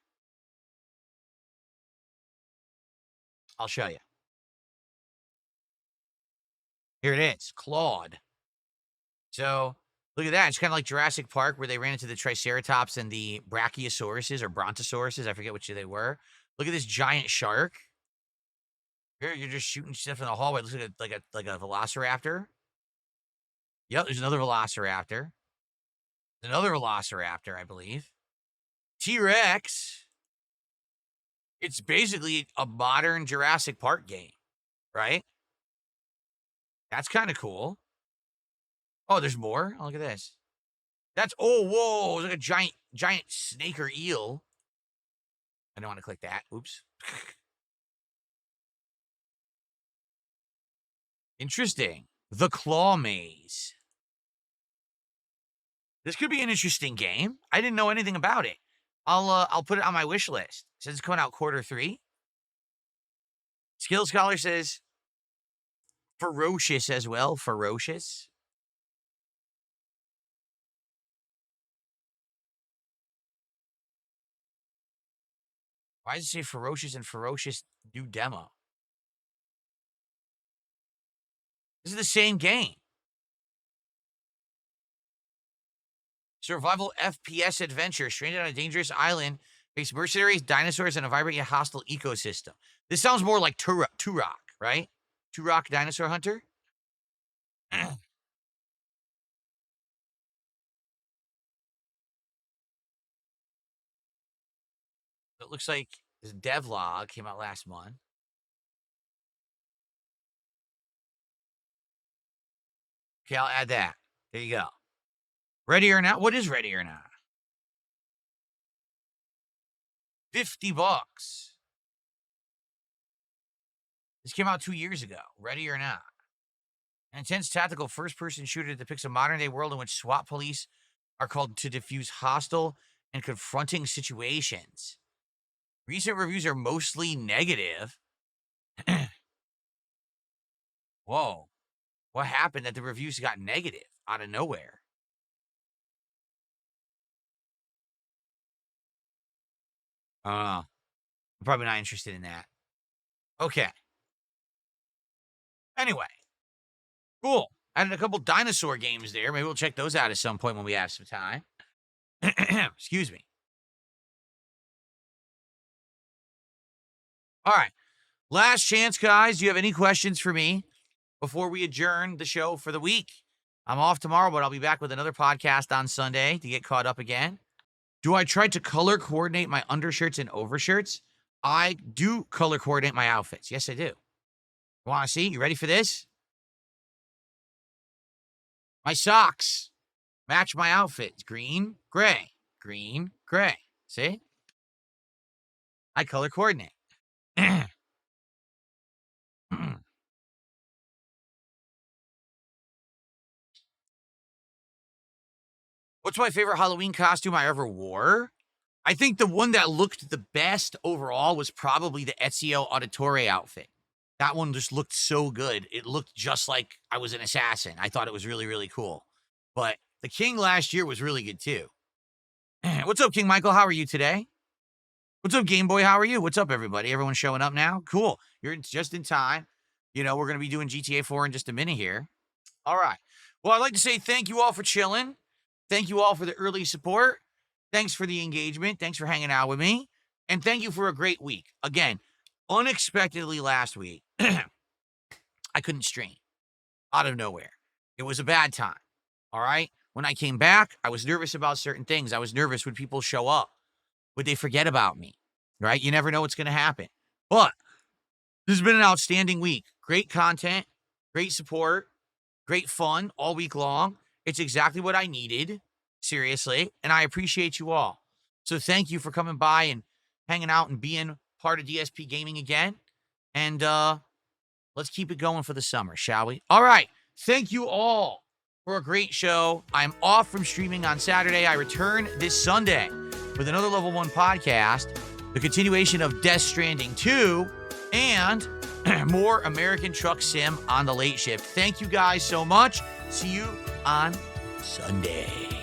I'll show you. Here it is, Claude. So look at that. It's kind of like Jurassic Park where they ran into the Triceratops and the Brachiosauruses or Brontosauruses. I forget which they were. Look at this giant shark. Here, you're just shooting stuff in the hallway. It looks like a velociraptor. Yep, there's another velociraptor. Another velociraptor, I believe. T-Rex. It's basically a modern Jurassic Park game, right? That's kind of cool. Oh, there's more. Oh, look at this. That's whoa! It's like a giant snake or eel. I don't want to click that. Oops. Interesting. The Claw Maze. This could be an interesting game. I didn't know anything about it. I'll put it on my wish list. It says it's coming out Q3. Skill Scholar says ferocious as well. Ferocious. Why does it say ferocious and ferocious new demo? This is the same game. Survival FPS adventure. Stranded on a dangerous island. Face mercenaries, dinosaurs, and a vibrant yet hostile ecosystem. This sounds more like Turok, right? Turok Dinosaur Hunter? It looks like this devlog came out last month. Okay, I'll add that. There you go. Ready or Not. What is Ready or Not? $50. This came out 2 years ago. Ready or Not. An intense tactical first-person shooter that depicts a modern-day world in which SWAT police are called to defuse hostile and confronting situations. Recent reviews are mostly negative. Whoa. What happened that the reviews got negative out of nowhere? I'm probably not interested in that. Okay. Anyway. Cool. Added a couple dinosaur games there. Maybe we'll check those out at some point when we have some time. Excuse me. All right. Last chance, guys. Do you have any questions for me before we adjourn the show for the week? I'm off tomorrow, but I'll be back with another podcast on Sunday to get caught up again. Do I try to color coordinate my undershirts and overshirts? I do color coordinate my outfits. Yes, I do. Want to see? You ready for this? My socks match my outfit. Green, gray. Green, gray. See? I color coordinate. What's my favorite Halloween costume I ever wore? I think the one that looked the best overall was probably the Ezio Auditore outfit. That one just looked so good. It looked just like I was an assassin. I thought it was really, really cool. But the King last year was really good too. What's up, King Michael? How are you today? What's up, Game Boy? How are you? What's up, everybody? Everyone showing up now? Cool. You're just in time. You know, we're going to be doing GTA 4 in just a minute here. All right. Well, I'd like to say thank you all for chilling. Thank you all for the early support. Thanks for the engagement. Thanks for hanging out with me. And thank you for a great week. Again, unexpectedly last week, I couldn't stream out of nowhere. It was a bad time. All right. When I came back, I was nervous about certain things. I was nervous when people show up. Would they forget about me? Right? You never know what's going to happen. But this has been an outstanding week. Great content, great support, great fun all week long. It's exactly what I needed. Seriously. And I appreciate you all. So thank you for coming by and hanging out and being part of DSP Gaming again. And let's keep it going for the summer, shall we? All right. Thank you all for a great show. I'm off from streaming on Saturday. I return this Sunday with another Level 1 podcast, the continuation of Death Stranding 2, and more American Truck Sim on the late shift. Thank you guys so much. See you on Sunday.